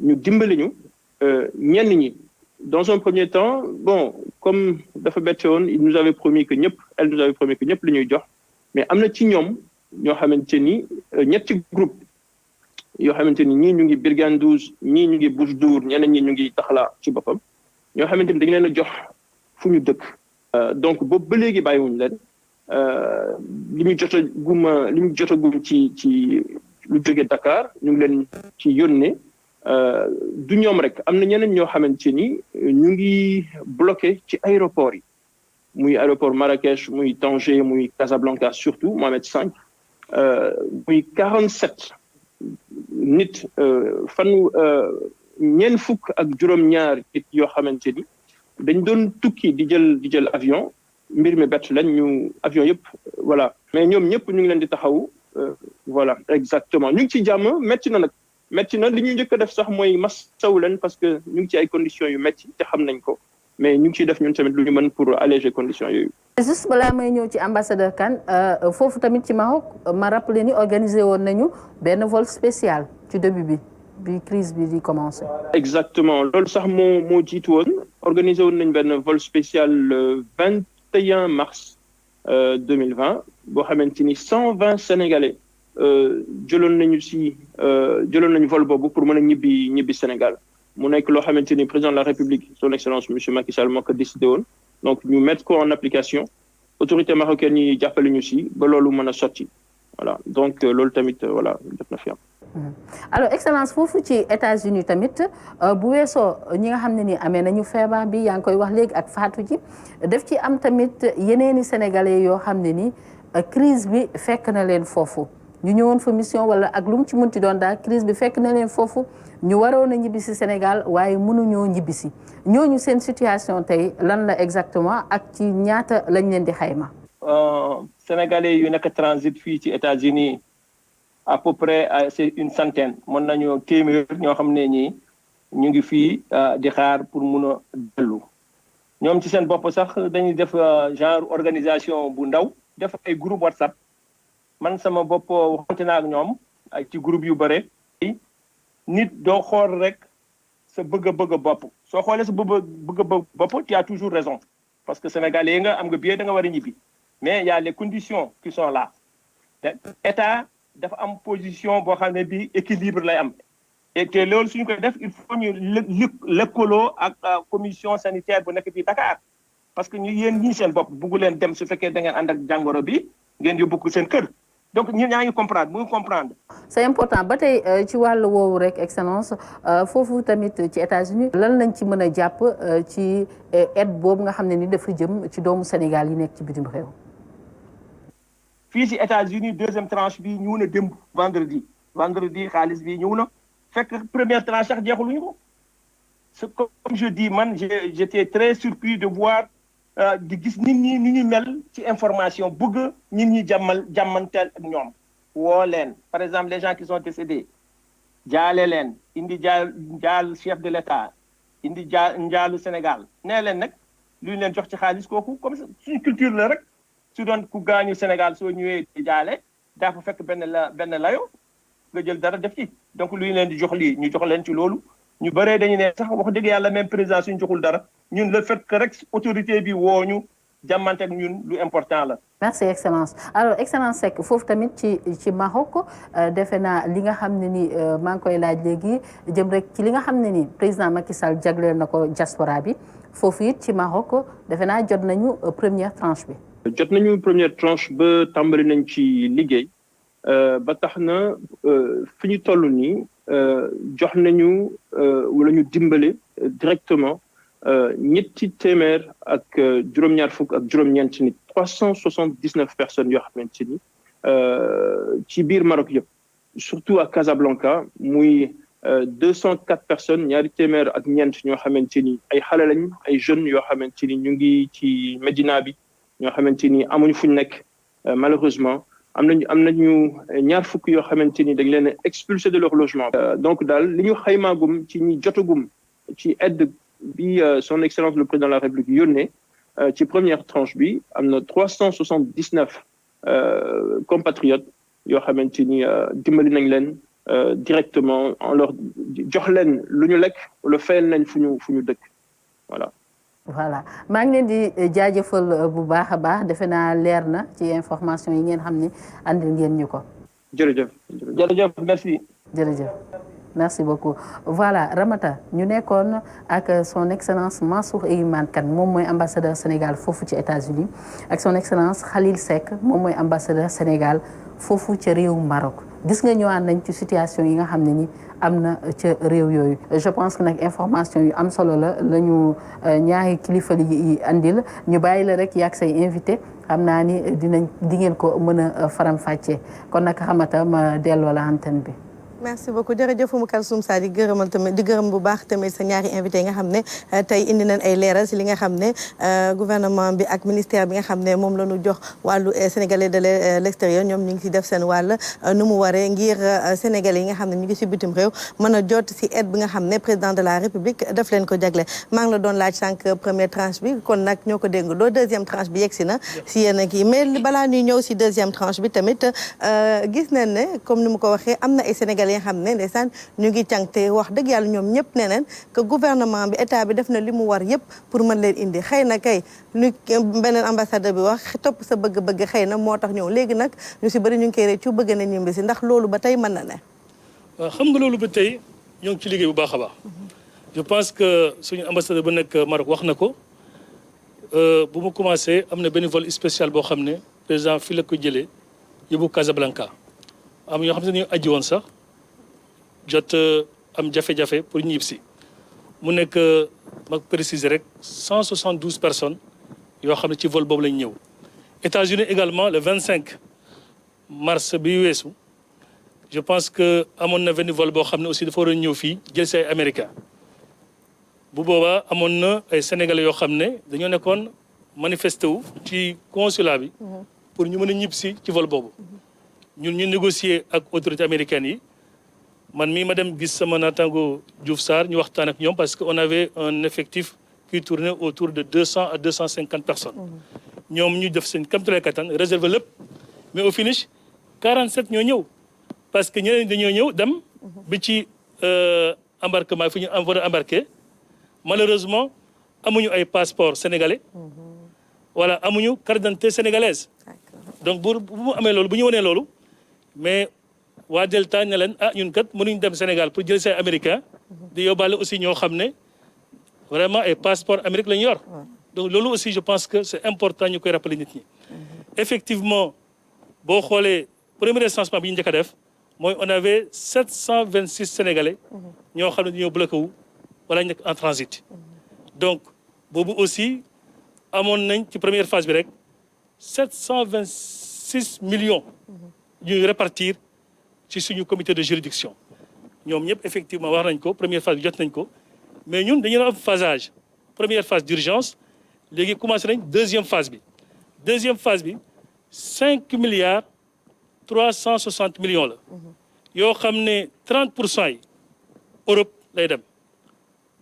ñu dimbali ñu ñenn ñi dans un premier temps bon comme dafa bette woon il nous avait promis que ñëpp elle nous avait promis que ñëpp la ñuy jox mais am na ci ñoom ñoo xamante ni ñetti groupe yoo xamante ni ñii ñu ngi Birgane 12 ñii ñu ngi Boujdour ñeneen ñi ñu ngi Dakhla ci boppam ñoo xamante ni dañu leen a jox fu ñu dëkk donc boobu ba léegi bàyyiwuñu leen li ñu jot a gum ci lu jóge Dakar ñu ngi leen ci yónnee du ñoom rek am na ñeneen ñoo xamante ni ñu ngi bloqué ci aéroport yi muy aéroport Marrakech muy Tanger muy Casablanca surtout Mohamed V muy 47 nit ñeent fukk ak juróom-ñaar nit yoo xamante ni dañ doon tukki di jël avion mbir mi bett lañ ñu avion yëpp voilà mais ñoom ñëpp ñu ngi leen di taxawu voilà exactement ñu ngi ci jàmm métti na nag métti na li ñuy njëkk a def sax mooy masawu leen parce que ñu ngi ci ay conditions yu métti te xam nañ ko mais ñu ngi ciy def ñun tamit lu ñu mën pour alléger conditions yooyu. juste balaa may ñëw ci ambassadeur Kane foofu tamit ci Maroc ma rappelé ni organisé woon nañu benn vol spécial ci début bi crise bi di commencé. exactement loolu sax moo jiitu woon organisé woon nañu benn vol spécial le 21 mars 2020 boo xamante ni 120 Sénégalais jëloon nañu vol boobu pour mën a ñibbi Sénégal. mu nekk loo xamante ni président de la République son excellence monsieur Macky Sall moo ko décidé woon donc ñu mettre ko en application autorité marocaine yi jàppale ñu si ba loolu mën a sotti voilà donc loolu tamit voilà def na fi am. alors excellence foofu ci États-Unis tamit bu weesoo ñi nga xam ne ni amee nañu feebar bi yaa ngi koy wax léegi ak faatu ji daf ci am tamit yeneeni sénégalais yoo xam ne ni crise bi fekk na leen foofu ñu ñëwoon fa mission wala ak lu mu ci mënti doon daal crise bi fekk na leen foofu. ñu waroon a ñibbisi Sénégal waaye mënuñoo ñibbisi ñooñu seen situation tey lan la exactement ak ci ñaata lañ leen di xayma. Sénégalais yu nekk transit fii ci États-Unis à peu près c'est une centaine mën nañu téeméer ñoo xam ne ñii ñu ngi fii di xaar pour mun a dellu ñoom ci seen bopp sax dañuy def genre organisation bu ndaw def ay groupe WhatsApp man sama bopp waxante naa ak ñoom ay ci groupe yu bare. nit doo xool rek sa bëgg bopp soo xoolee sa bëgg bopp tu as toujours raison parce que sénégalais yi nga am nga billet da nga war a ñibbi mais y a les conditions qui sont là te état dafa am position boo xam ne bi équilibre lay am et que loolu suñu koy def il faut ñu lëkkaloo ak commission sanitaire bu nekk fii Dakar parce que ñu yéen ñii seen bopp bugg leen dem su fekkee da ngeen ànd ak jàngoro bi ngeen yóbbu ko seen kër donc ñun ñaa ngi comprendre mu ngi comprendre. c'est important ba tey ci wàllu woowu rek excellence foofu tamit ci États-Unis lan lañ ci mën a jàpp ci aide boobu nga xam ne ni dafa jëm ci doomu Sénégal yi nekk ci bitim réew. fii ci États-Unis deuxième tranche bi ñëw na démb vendredi xaalis bi ñëw na fekk première tranche sax jeexaluñu ko c'est comme je dis man j'étais très surpris de voir. di gis nit ñi mel ci information bëgg nit ñi jàmmanteel ak ñoom woo leen par exemple les gens qui sont décédés jaale leen indi jaal chef de l'État indi njaalu Sénégal nee leen nag lu ñu leen jox ci xaalis kooku comme suñu culture la rek su doon ku gaañu Sénégal soo ñëwee di jaale daa fa fekk benn layo nga jël dara def ci donc lu ñu leen di jox lii ñu jox leen ci loolu ñu bëree dañu ne sax wax dëgg yàlla même président suñu joxul dara ñun le fait que rek autorité bi woo ñu jàmmante ak ñun lu important la. merci excellence alors excellence Seck foofu tamit ci Maroc defe naa li nga xam ne ni maa ngi koy laaj léegi jëm rek ci li nga xam ne ni président Macky Sall jagleel na ko diaspora bi foofu it ci Maroc defe naa jot nañu première tranche bi. jot nañu première tranche ba tàmbali nañ ci liggéey ba tax na fi ñu toll nii jox nañu wala ñu dimbale directement ñetti téeméer ak juróom-ñaar fukk ak juróom-ñeent nit 379 personnes yoo xamante ni ci biir Maroc yëpp surtout à Casablanca muy 204 personnes ñaari téeméer ak ñeent ñoo xamante ni ay xale lañ ay jeunes yoo xamante ni ñu ngi ci Médina bi ñoo xamante ni amuñu fuñ nekk malheureusement am nañu ñaar fukk yoo xamante ni dañ leen expulsé de leur logement. Donc daal li ñu xaymaagum ci ñi jotagum ci aide bi son excellence le président de la République yónnee ci première tranche bi am na 379 compatriotes yoo xamante ni dimbali nañ leen directement en leur jox leen lu ñu lekk wala fayal nañ fu ñu dëkk voilà. voilà maa ngi leen di jaajëfal bu baax a baax defe naa leer na ci information yi ngeen xam ne andil ngeen ñu ko. jërëjëf merci. jërëjëf merci beaucoup voilà Ramata ñu nekkoon ak son excellence Mansour Elimane Kane moom mooy ambassadeur Sénégal foofu ci États-Unis ak son excellence Khalil Seck moom mooy ambassadeur Sénégal foofu ca réew Maroc gis nga ñëwaat nañ ci situation yi nga xam ne ni am na ca réew yooyu je pense que nag information yu am solo la ñu ñaari kilifa yi andil ñu bàyyi la rek yaag say invité xam naa ni di ngeen ko mën a faram-fàccee kon nag xamata ma delloo la antenne bi. merci beaucoup jërëjëf Oumou Kalsoum Sarr di gërëmal tamit di gërëm bu baax tamit sa ñaari invité yi nga xam ne tey indi nañ ay leeral si li nga xam ne gouvernement bi ak ministère bi nga xam ne moom la ñu jox wàllu sénégalais de l'extérieur ñoom ñu ngi si def seen wàll nu mu waree ngir sénégalais yi nga xam ne ñu ngi si bitim réew mën a jot si aide bi nga xam ne président de la république daf leen ko jagle maa ngi la doon laaj sànq première tranche bi kon nag ñoo ko dégg doo deuxième tranche bi yegsi na si yéen a kii mais balaa ñuy ñëw si deuxième tranche bi tamit gis nañ ne comme ni mu ko waxee am na ay sénégalais yi nga xam ne ndeysaan ñu ngi càngte wax dëgg yàlla ñoom ñëpp ne neen que gouvernement bi état bi def na li mu war yëpp pour mën leen indi xëy na kay lu beneen ambassadeur bi wax topp sa bëgg-bëgg xëy na moo tax ñëw léegi nag ñu si bëri ñu ngi koy réccu bëgg na ñimbi si ndax loolu ba tey mën na ne waaw xam nga loolu ba tey ñoo ngi ci liggéey bu baax a baax je pense que suñu ambassadeur bu nekk Maroc wax na ko bu mu commencé am na benn vol spécial boo xam ne président fii la ko jëlee yóbbu Casablanca am ñoo xam ne ñu aji woon sax jot am jafe-jafe pour ñibb si mu nekk ma préciser rek 172 personnes yoo xam ne ci vol boobu lañ ñëw États-Unis également le 25 mars bi weesu je pense que amoon na benn vol boo xam ne aussi dafa war a ñëw fii jël si ay américains bu boobaa amoon na ay sénégalais yoo xam ne dañoo nekkoon manifesté wu ci consulat bi pour ñu mën a ñibb si ci vol boobu ñun ñu négocier ak autorités américaines yi man mii ma dem gis sama naataango Diouf Sarr ñu waxtaan ak ñoom parce que on avait un effectif qui tournait autour de 200 à 250 personnes ñoom ñu def seen kamtulaay kattan réservé lépp mais au finish 47 ñoo ñëw parce que ñeneen dañoo ñëw dem bi ci embarquement fi ñu war a embarqué malheureusement amuñu ay passeport sénégalais voilà amuñu carte d'identité sénégalaise donc bu mu amee loolu bu ñu wanee loolu mais waa Delta ne leen ñun kat mënuñ dem Sénégal pour jël say américain di yóbbaale aussi ñoo xam ne vraiment ay passeport Amérique la ñu yor donc loolu aussi je pense que c'est important ñu koy rappeler nit ñi effectivement boo xoolee premier recensement bi ñu njëkk a def mooy on avait 726 sénégalais ñoo xam ne dañoo bloqué wu wala ñu nekk en transit donc boobu aussi amoon nañ ci première phase bi rek 726 millions ñuy répartir ci suñu comité de juridiction ñoom ñëpp effectivement wax nañ ko première phase bi jot nañ ko mais ñun dañu am phasage première phase d'urgence léegi commencé nañ deuxième phase bi 5 milliards 360 millions la yoo xam ne 30% yi Europe lay dem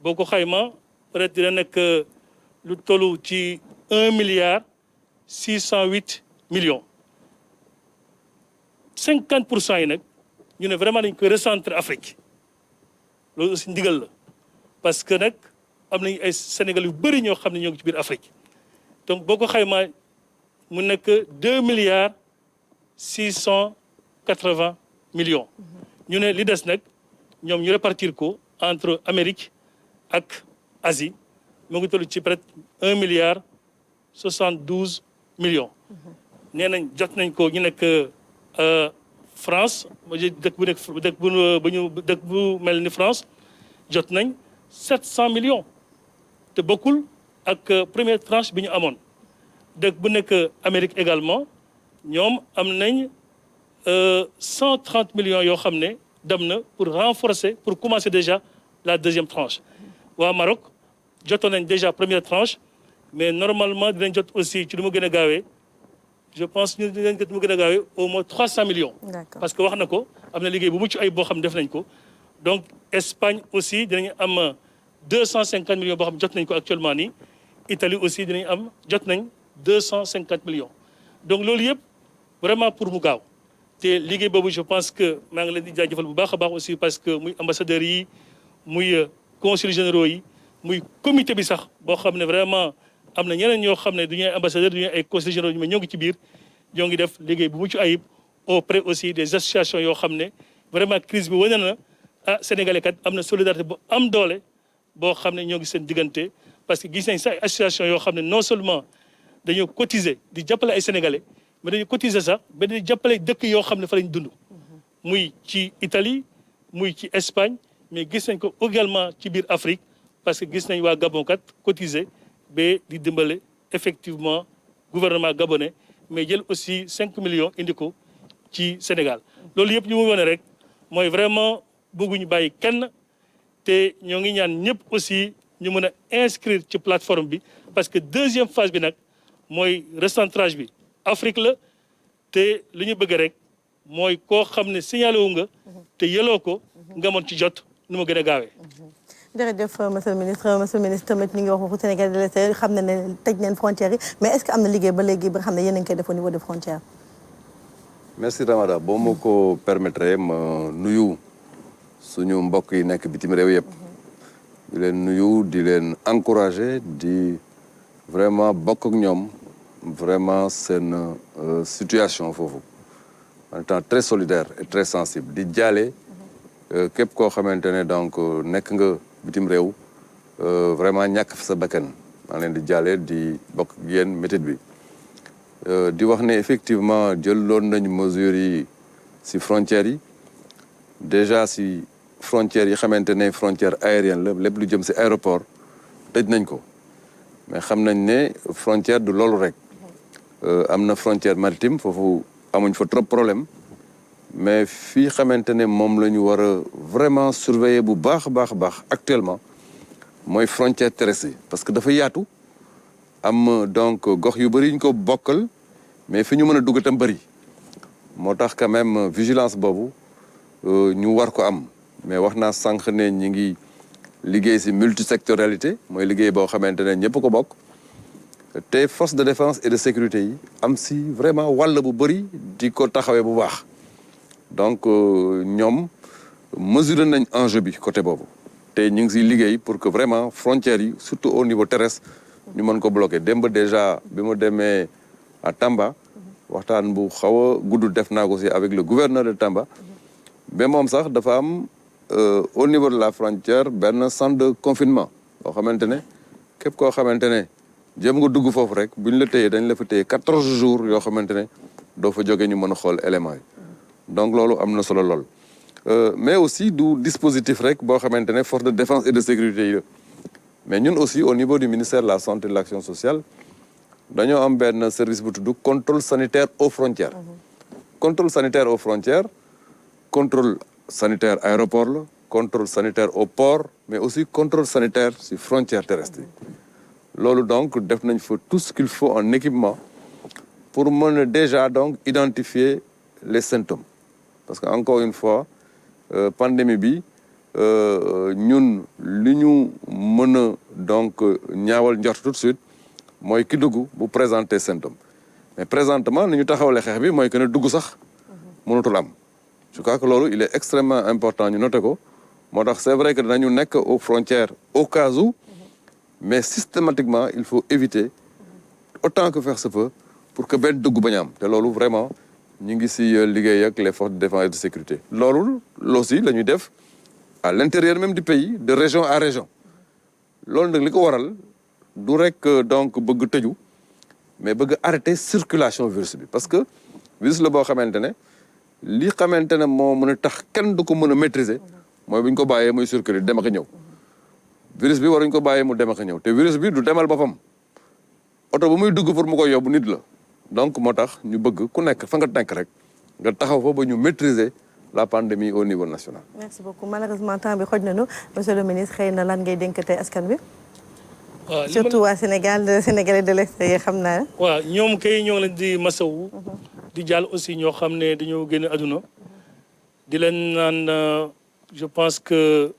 boo ko xayma peut-être dina nekk lu tollu ci 1 milliard 608 millions 50% yi nag ñu ne vraiment dañ koy recentrer Afrique loolu aussi ndigal la parce que nag am nañu ay Sénégal yu bëri ñoo xam ne ñoo ngi ci biir Afrique donc boo ko xaymaa mu nekk 2 milliards 680 millions ñu ne li des nag ñoom ñu répartir ko entre Amérique ak Asie mu ngi toll ci peut-être 1 milliard 72 millions nee nañ jot nañ ko ñu nekk France dëkk bu mel ni France jot nañ 700 millions te bokkul ak première tranche bi ñu amoon dëkk bu nekk Amérique également ñoom am nañ 130 millions yoo xam ne dem na pour renforcer pour commencer déjà la deuxième tranche waa Maroc jotoon nañ déjà première tranche mais normalement dinañ jot aussi ci lu mu gën a gaawee je pense ñu dinañ jot mu gën a gaawee au moins 300 millions. parce que wax na ko am na liggéey bu mucc ay boo xam def nañ ko donc Espagne aussi dinañ am 250 millions boo xam jot nañ ko actuellement nii Italie aussi dinañ am jot nañ 250 millions donc loolu yëpp vraiment pour mu gaaw te liggéey boobu je pense que maa ngi leen di jaajëfal bu baax a baax aussi parce que muy ambassadeurs yi muy consuls généraux yi muy comité bi sax boo xam ne vraiment am na ñeneen ñoo xam ne du ñuy ambassadeurs du ñuy ay consuls généraux mais ñoo ngi ci biir ñoo ngi def liggéey bu mucc ayib auprès aussi des associations yoo xam ne vraiment crise bi wane na ah sénégalais kat am na solidarité bu am doole boo xam ne ñoo ngi seen diggante parce que gis nañ sax ay associations yoo xam ne non seulement dañoo cotiser di jàppale ay sénégalais mais dañu cotiser sax ba di jàppale dëkk yoo xam ne fa lañ dund muy ci Italie muy ci Espagne mais gis nañ ko également ci biir Afrique parce que gis nañ waa Gabon kat cotiser ba di dimbale effectivement gouvernement gabonais mais jël aussi 5 millions indi ko ci Sénégal loolu yëpp ñu mu wane rek mooy vraiment bëgguñu bàyyi kenn te ñoo ngi ñaan ñëpp aussi ñu mën a inscrire ci plateforme bi parce que deuxième phase bi nag mooy recentrage bi Afrique la te li ñu bëgg rek mooy koo xam ne signalé wu nga te yeloo ko nga mën ci jot nu mu gën a gaawee. jërëjëf monsieur le ministre tamit ñu ngi wax waxu Sénégal de l'extérieur xam na ne tëj neen frontières yi mais est-ce que am na liggéey ba léegi ba nga xam ne yéen a ngi koy def au niveau des frontières. merci Ramada boo ma ko permettre ma nuyu suñu mbokk yi nekk bitim réew yëpp di leen nuyu di leen encourager di vraiment bokk ak ñoom vraiment seen situation foofu en étant très solidaire et très sensible di jaale képp koo xamante ne donc nekk nga bitim réew vraiment ñàkk fa sa bakkan maa leen di jaale di bokk ak yéen métit bi di wax ne effectivement jëloon nañu mesures yi ci frontières yi déjà ci frontières yi xamante ne frontière aérienne la lépp lu jëm ci aéroport tëj nañ ko mais xam nañ ne frontière du loolu rek am na frontière maritime foofu amuñ fa trop problème mais fii xamante ne moom la ñu war a vraiment surveiller bu baax a baax actuellement mooy frontière terrestre yi parce que dafa yaatu am donc gox yu bëri ñu ko bokkal mais fi ñu mën a dugg tam bëri moo tax quand même vigilance boobu ñu war ko am mais wax naa sànq ne ñi ngi liggéey ci multisectorialité mooy liggéey boo xamante ne ñëpp ko bokk te force de défense et de sécurité yi am ci vraiment wàll bu bëri di ko taxawee bu baax donc ñoom mesurer nañ enjeu bi côté boobu te ñu ngi ciy liggéey pour que vraiment frontières yi surtout au niveau terrestre ñu mën ko bloquer démb déjà bi mu demee à Tamba waxtaan bu xaw a gudd def naa ko ci avec le gouverneur de Tamba ba moom sax dafa am au niveau de la frontière benn centre de confinement boo xamante ne képp koo xamante ne jëm nga dugg foofu rek bu ñu la téyee dañ la fa téye 14 jours yoo xamante ne doo fa jógee ñu mën a xool éléments yi donc loolu am na solo lool mais aussi du dispositif rek boo xamante ne force de défense et de sécurité yi la mais ñun aussi au niveau du ministère de la santé et de l'action sociale dañoo am benn service bu tudd contrôle sanitaire aux frontières contrôle sanitaire aux frontières contrôle sanitaire aéroport la contrôle sanitaire au port mais aussi contrôle sanitaire ci frontières terrestres yi loolu donc def nañ fa tout ce qu'il faut en équipement pour mën a déjà donc identifier les symptômes parce que encore une fois pandémie bi ñun li ñu mën a donc ñaawal njort tout de suite mooy ki dugg bu présenter symptômes mais présentement ni ñu taxawale xeex bi mooy que ne dugg sax mënatul am je crois que loolu il est extrêmement important ñu noter ko moo tax c'est vrai que danañu nekk aux frontières au cas où mais systématiquement il faut éviter autant que faire se peut pour que benn dugg bañ a am te loolu vraiment ñu ngi ci liggéey ak les forces de défense et de sécurité loolu aussi la ñuy def à l'intérieur même du pays de région à région loolu nag li ko waral du rek donc bëgg tëju mais bëgg arrêter circulation virus bi parce que virus la boo xamante ne li xamante ne moo mën a tax kenn du ko mën a maîtriser mooy bu ñu ko bàyyee muy circuler dem ak ñëw virus bi waruñ ko bàyyi mu dem ak ñëw te virus bi du demal boppam oto bu muy dugg pour mu koy yóbbu nit la donc moo tax ñu bëgg ku nekk fa nga nekk rek nga taxaw fa ba ñu maîtriser la pandémie au niveau national. merci beaucoup malheureusement temps bi xoj nañu monsieur le ministre xëy na lan ngay dénk tey askan wi. waaw surtout waa Sénégal Sénégalais de l'extérieur xam naa. waaw ñoom kay ñoo leen di masawu. di jàll aussi ñoo xam ne dañoo génn àdduna. di leen naan je pense que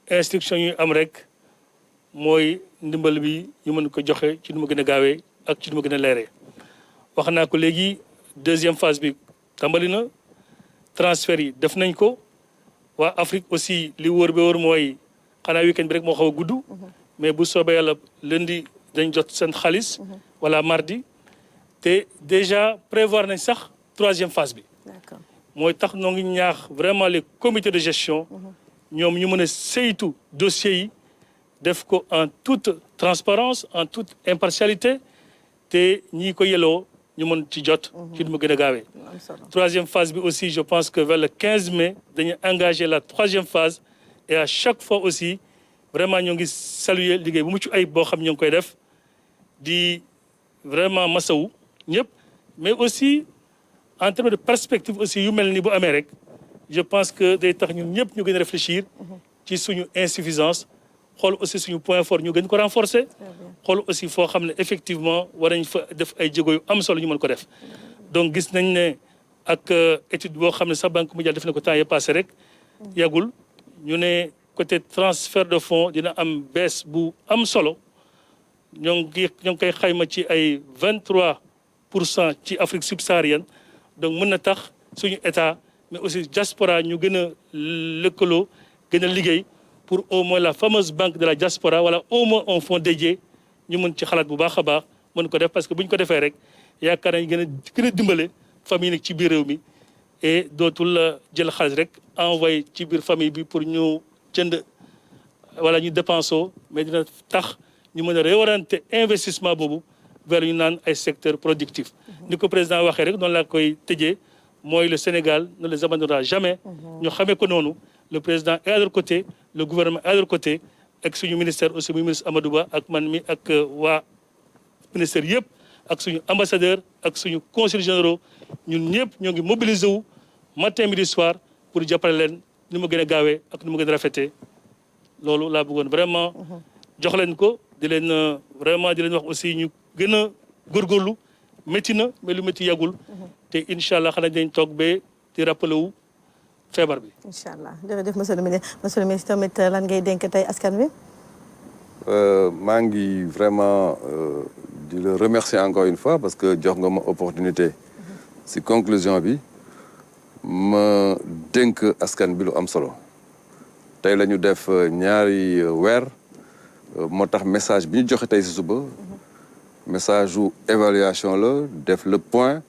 instruction yu am rek mooy ndimbal bi ñu mën ko joxe ci nu ma gën a gaawee ak ci nu ma gën a leeree. wax naa ko léegi deuxième phase bi tàmbali na transfert yi def nañ ko waa Afrique aussi li wóor ba wóor mooy xanaa weekend bi rek moo xaw a gudd. mais bu soobee yàlla lundi dañ jot seen xaalis. wala mardi te déjà prévoir nañ sax troisième phase bi. d'accord mooy tax noo ngi ñaax vraiment les comités de gestion. ñoom ñu mën a saytu dossiers yi def ko en toute transparence en toute impartialité te ñii ko yelloo ñu mën ci jot. ci nu mu gën a gaawee. troisième phase bi aussi je pense que vers le 15 mai dañuy engagé la troisième phase et à chaque fois aussi vraiment ñoo ngi saluer liggéey bu mucc ayib boo xam ñoo ngi koy def di vraiment masawu ñëpp mais aussi en termes de perspective aussi yu mel ni bu amee rek je pense que day tax ñun ñëpp ñu gën a réfléchir ci suñu insuffisance xool aussi suñu point fort ñu gën ko renforcer xool aussi foo xam ne effectivement war nañ fa def ay jéego yu am solo ñu mën ko def donc gis nañ ne ak étude boo xam ne sax Banque mondiale def na ko temps yi passé rek yàggul ñu ne côté transfert de fonds dina am baisse bu am solo ñoo ngi koy xayma ci ay 23% ci Afrique subsaharienne donc mën na tax suñu état mais aussi diaspora ñu gën a lëkkaloo gën a liggéey pour au moins la fameuse banque de la diaspora wala au moins un fonds dédié ñu mën ci xalaat bu baax a baax mën ko def parce que bu ñu ko defee rek yaakaar nañ gën a dimbale famille nag ci biir réew mi et dootul la jël xaalis rek envoyé ci biir famille bi pour ñu jënd wala ñu dépensoo mais dina tax ñu mën a réorienter investissement boobu vers ñu naan ay secteurs productifs. ni ko président waxee rek noonu laa koy tëjee mooy le Sénégal ne les abandonnera jamais. ñu xamee ko noonu le président est à leur côté le gouvernement est à leur côté ak suñu ministère aussi muy ministre Amadou Ba ak man mi ak waa ministère yëpp ak suñu ambassadeur ak suñu conseillers généraux ñun ñëpp ñoo ngi mobiliser wu matin midi soir pour jàppale leen ni mu gën a gaawee ak ni mu gën a rafetee loolu laa bëggoon vraiment jox leen ko di leen vraiment di leen wax aussi ñu gën a góorgóorlu métti na mais lu métti yàggul te incha allah xanaa dañ toog ba di rappelé wu feebar bi. incha allah jërëjëf monsieur le ministre tamit lan ngay dénk tey askan wi. maa ngi vraiment di le remercier encore une fois parce que jox nga ma opportunité si conclusion bi ma dénk askan bi lu am solo tey la ñu def ñaari weer moo tax message bi ñu joxe tey si suba message yu évaluation la def le point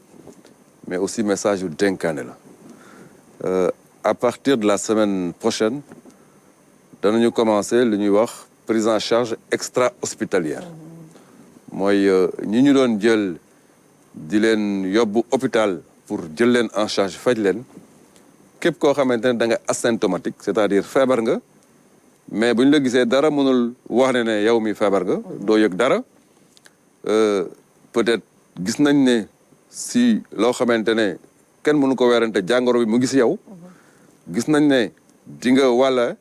mais aussi message yu dénkaane la à partir de la semaine prochaine danañu commencer lu ñuy wax prise en charge extra-hospitalière mooy ñi ñu doon jël di leen yóbbu hôpital pour jël leen en charge faj leen képp koo xamante ne da nga asymptomatique c'est-à-dire feebar nga mais bu ñu la gisee dara mënul wax ne yow mi feebar nga doo yëg dara peut-être gis nañ ne si loo xamante ne kenn mënu ko weerante jàngoro bi mu ngi si yow gis nañ ne di nga wàlla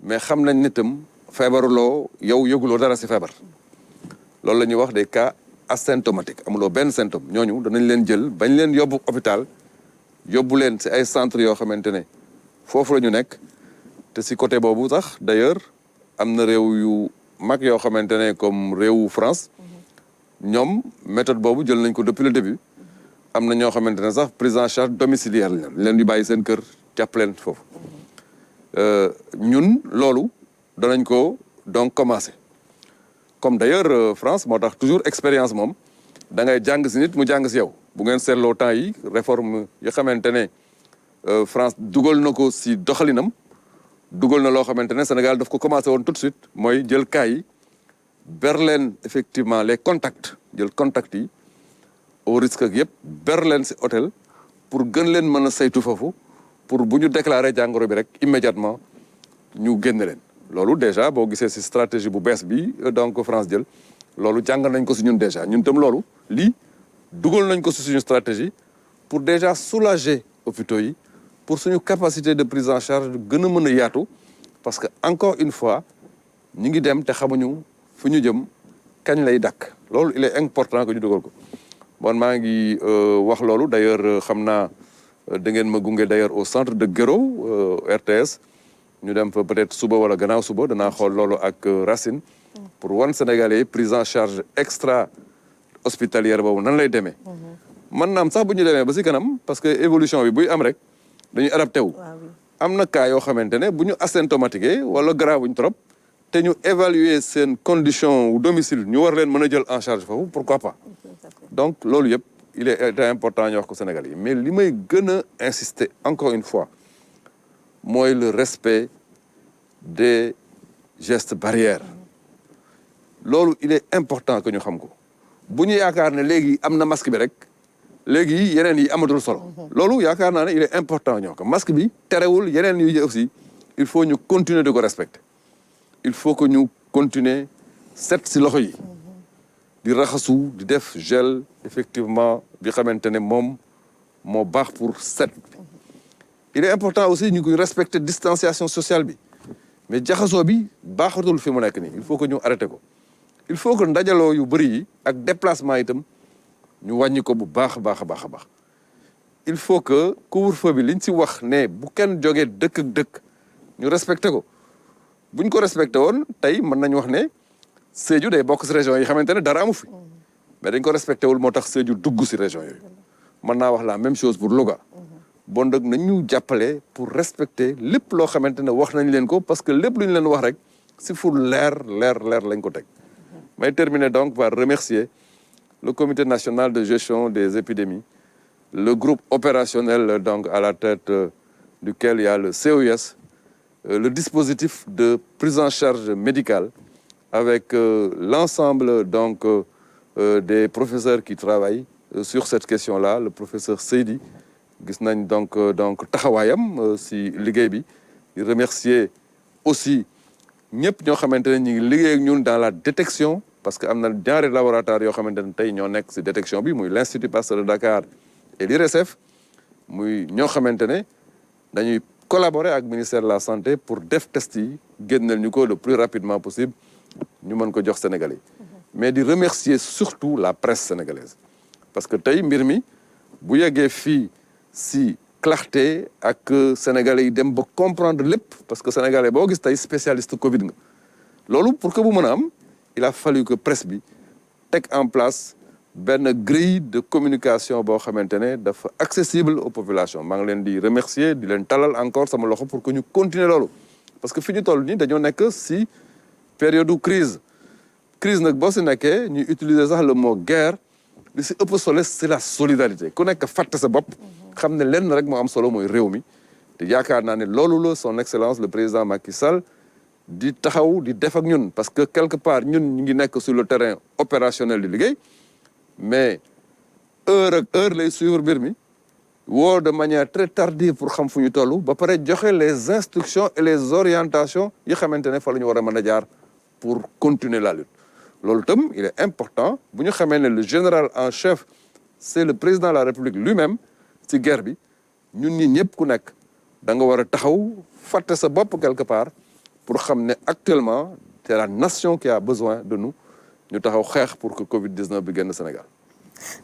mais xam nañ ne tam feebaruloo yow yëguloo dara si feebar loolu la ñuy wax des cas asymptomatiques amuloo benn symptôme ñooñu danañ leen jël bañ leen yóbbu hôpital yóbbu leen si ay centres yoo xamante ne foofu la ñu nekk te si côté boobu sax d'ailleurs am na réew yu mag yoo xamante ne comme réewu France ñoom méthode boobu jël nañ ko depuis le début am na ñoo xamante ne sax prise en charge domiciliaire la leen di bàyyi seen kër jàpp leen foofu ñun loolu danañ ko donc commencer comme d'ailleurs France moo tax toujours expérience moom da ngay jàng si nit mu jàng si yow bu ngeen seetloo temps yi réforme yi xamante ne France dugal na ko si doxalinam dugal na loo xamante ne Sénégal daf ko commencé woon tout de suite mooy jël cas yi ber leen effectivement les contacts jël contacts yi au risque ak yëpp ber leen si hôtel pour gën leen mën a saytu foofu pour bu ñu déclarer jàngoro bi rek immédiatement ñu génn leen loolu déjà boo gisee ci stratégie bu bees bi donc France jël loolu jàngal nañ ko ci ñun déjà ñun tam loolu lii dugal nañ ko ci suñu stratégie pour déjà soulager hôpitaux yi pour suñu capacité de prise en charge gën a mën a yaatu parce que encore une fois ñi ngi dem te xamuñu fu ñu jëm kañ lay dakk loolu il est important que ñu dugal ko bon maa ngi wax loolu d'ailleurs xam naa da ngeen ma gunge d'ailleurs au centre de Guéro RTS ñu dem fa peut-être suba wala gannaaw suba danaa xool loolu ak Racine pour wan Sénégalais yi prise en charge extra hospitalière boobu nan lay demee man naam sax bu ñu demee ba ci kanam parce que évolution bi buy am rek dañuy adapté wu am na cas yoo xamante ne bu ñu asymptomatique wala grave wuñ trop te ñu évaluer seen condition ou domicile ñu war leen mën a jël en charge foofu pourquoi pas donc loolu yëpp il est important ñu wax ko Sénégal yi mais li may gën a insister encore une fois mooy le respect des gestes barrières loolu il est important que ñu xam ko bu ñu yaakaar ne léegi am na masque bi rek léegi yeneen yi amatul solo loolu yaakaar naa ne il est important ñoo ko masque bi terewul yeneen yi aussi il faut ñu continuer de ko respecter il faut que ñu continuer set ci loxo yi di raxasu di def gel effectivement bi xamante ne moom moo baax pour set il est important aussi ñu koy respecter distanciation sociale bi mais jaxasoo bi baaxatul fi mu nekk nii il faut que ñu arrêter ko il faut que ndajaloo yu bëri yi ak déplacement itam ñu wàññi ko bu baax a baax a baax a baax il faut que couvre-feu bi liñ ci wax ne bu kenn jógee dëkk ak dëkk ñu respecté ko buñ ko respecté woon tey mën nañu wax ne Sédhiou day bokk ci région yi xamante ne dara amu fi mais dañ ko respecté wul moo tax Sédhiou dugg ci région yooyu mën naa wax la même chose pour Louga bon nag nañ ñu jàppale pour respecter lépp loo xamante ne wax nañ leen ko parce que lépp lu ñu leen wax rek ci fu leer lañ ko teg may terminer donc par remercier le comité national de gestion des épidémies, le groupe opérationnel donc à la tête duquel il y a le COIS, le dispositif de prise en charge médicale avec l'ensemble donc des professeurs qui travaillent sur cette question-là, le professeur Seydi, gis nañ donc taxawaayam si liggéey bi di remercier aussi ñëpp ñoo xamante ne ñu ngi liggéey ak ñun dans la détection parce que am na ñaari laboratoire yoo xamante ne tey ñoo nekk ci détection bi muy l'Institut Pasteur de Dakar et l'IRSF muy ñoo xamante ne dañuy collaborer ak ministère de la santé pour def test yi génneel ñu ko le plus rapidement possible ñu mën ko jox Sénégalais mais di remercier surtout la presse sénégalaise parce que tey mbir mi bu yeggee fii ci clarté ak Sénégalais yi dem ba comprendre lépp parce que Sénégalais boo gis tey spécialiste Covid nga loolu pour que bu mën a am il a fallu que presse bi teg en place benn grille de communication boo xamante ne dafa accessible aux populations maa ngi leen di remercier di leen talal encore sama loxo pour que ñu continuer loolu parce que fi ñu toll nii dañoo nekk ci période crise nag boo ci nekkee ñu utiliser sax le mot guerre li ci ëpp solo c'est la solidarité ku nekk fàtte sa bopp xam ne lenn rek moo am solo mooy réew mi te yaakaar naa ne loolu la son excellence le président Macky Sall di taxaw di def ak ñun parce que quelque part ñun ñu ngi nekk sur le terrain opérationnel di liggéey mais heure ak heure lay suivre mbir mi woo de manière très tardive pour xam fu ñu toll ba pare joxe les instructions et les orientations yi xamante ne fa la ñu war a mën a jaar pour continuer la lutte loolu tam il est important bu ñu xamee ne le général en chef c'est le président de la République lui-même ci guerre bi ñun ñi ñëpp ku nekk da nga war a taxaw fàtte sa bopp quelque part pour xam ne actuellement c'est la nation qui a besoin de nous ñu taxaw xeex pour que Covid-19 bi génn Sénégal.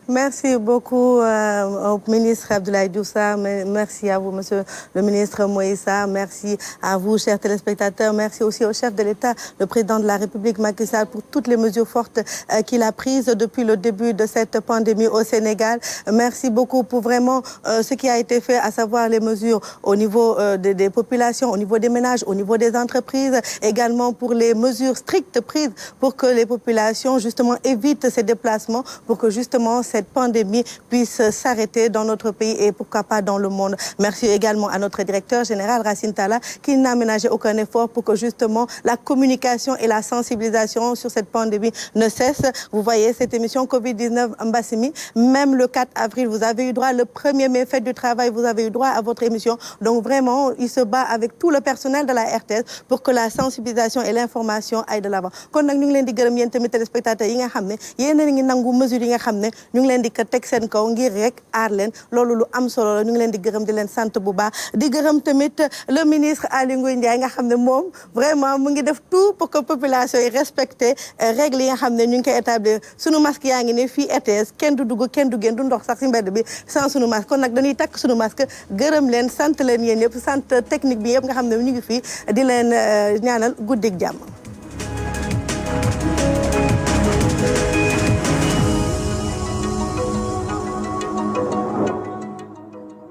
Merci beaucoup au ministre Abdoulaye Diouf Sarr, merci à vous monsieur le ministre Moïse Sarr, merci à vous chers téléspectateurs, merci aussi au chef de l'État, le président de la République Macky Sall pour toutes les mesures fortes qu'il a prises depuis le début de cette pandémie au Sénégal. Merci beaucoup pour vraiment ce qui a été fait, à savoir les mesures au niveau des populations, au niveau des ménages, au niveau des entreprises, également pour les mesures strictes prises pour que les populations justement évitent ces déplacements, pour que justement justement cette pandémie puisse s'arrêter dans notre pays et pourquoi pas dans le monde. Merci également à notre directeur général Racine Talla qui n'a ménagé aucun effort pour que justement la communication et la sensibilisation sur cette pandémie ne cessent. Vous voyez cette émission Covid-19 Mbassimi, même le 4 avril, vous avez eu droit, le 1er mai, fête du travail, vous avez eu droit à votre émission. Donc vraiment, il se bat avec tout le personnel de la RTS pour que la sensibilisation et l'information aillent de l'avant. Kon nak ñu ngi leen di gërëm yéen tamit téléspectateurs yi nga xam ne yéen a ngi nangu mesures yi nga xam ne ñu ngi leen di ko teg seen kaw ngir rek aar leen loolu lu am solo la ñu ngi leen di gërëm di leen sant bu baax di gërëm tamit le ministre Aly Ngouille Ndiaye nga xam ne moom vraiment mu ngi def tout pour que population yi respecter règles yi nga xam ne ñu ngi koy établir sunu masque yaa ngi ne fii RTS kenn du dugg kenn du génn du ndox sax si mbedd bi sans sunu masque kon nag dañuy takk sunu masque gërëm leen sant leen yéen ñëpp sant technique bi yëpp nga xam ne ñu ngi fii di leen ñaanal guddik jàmm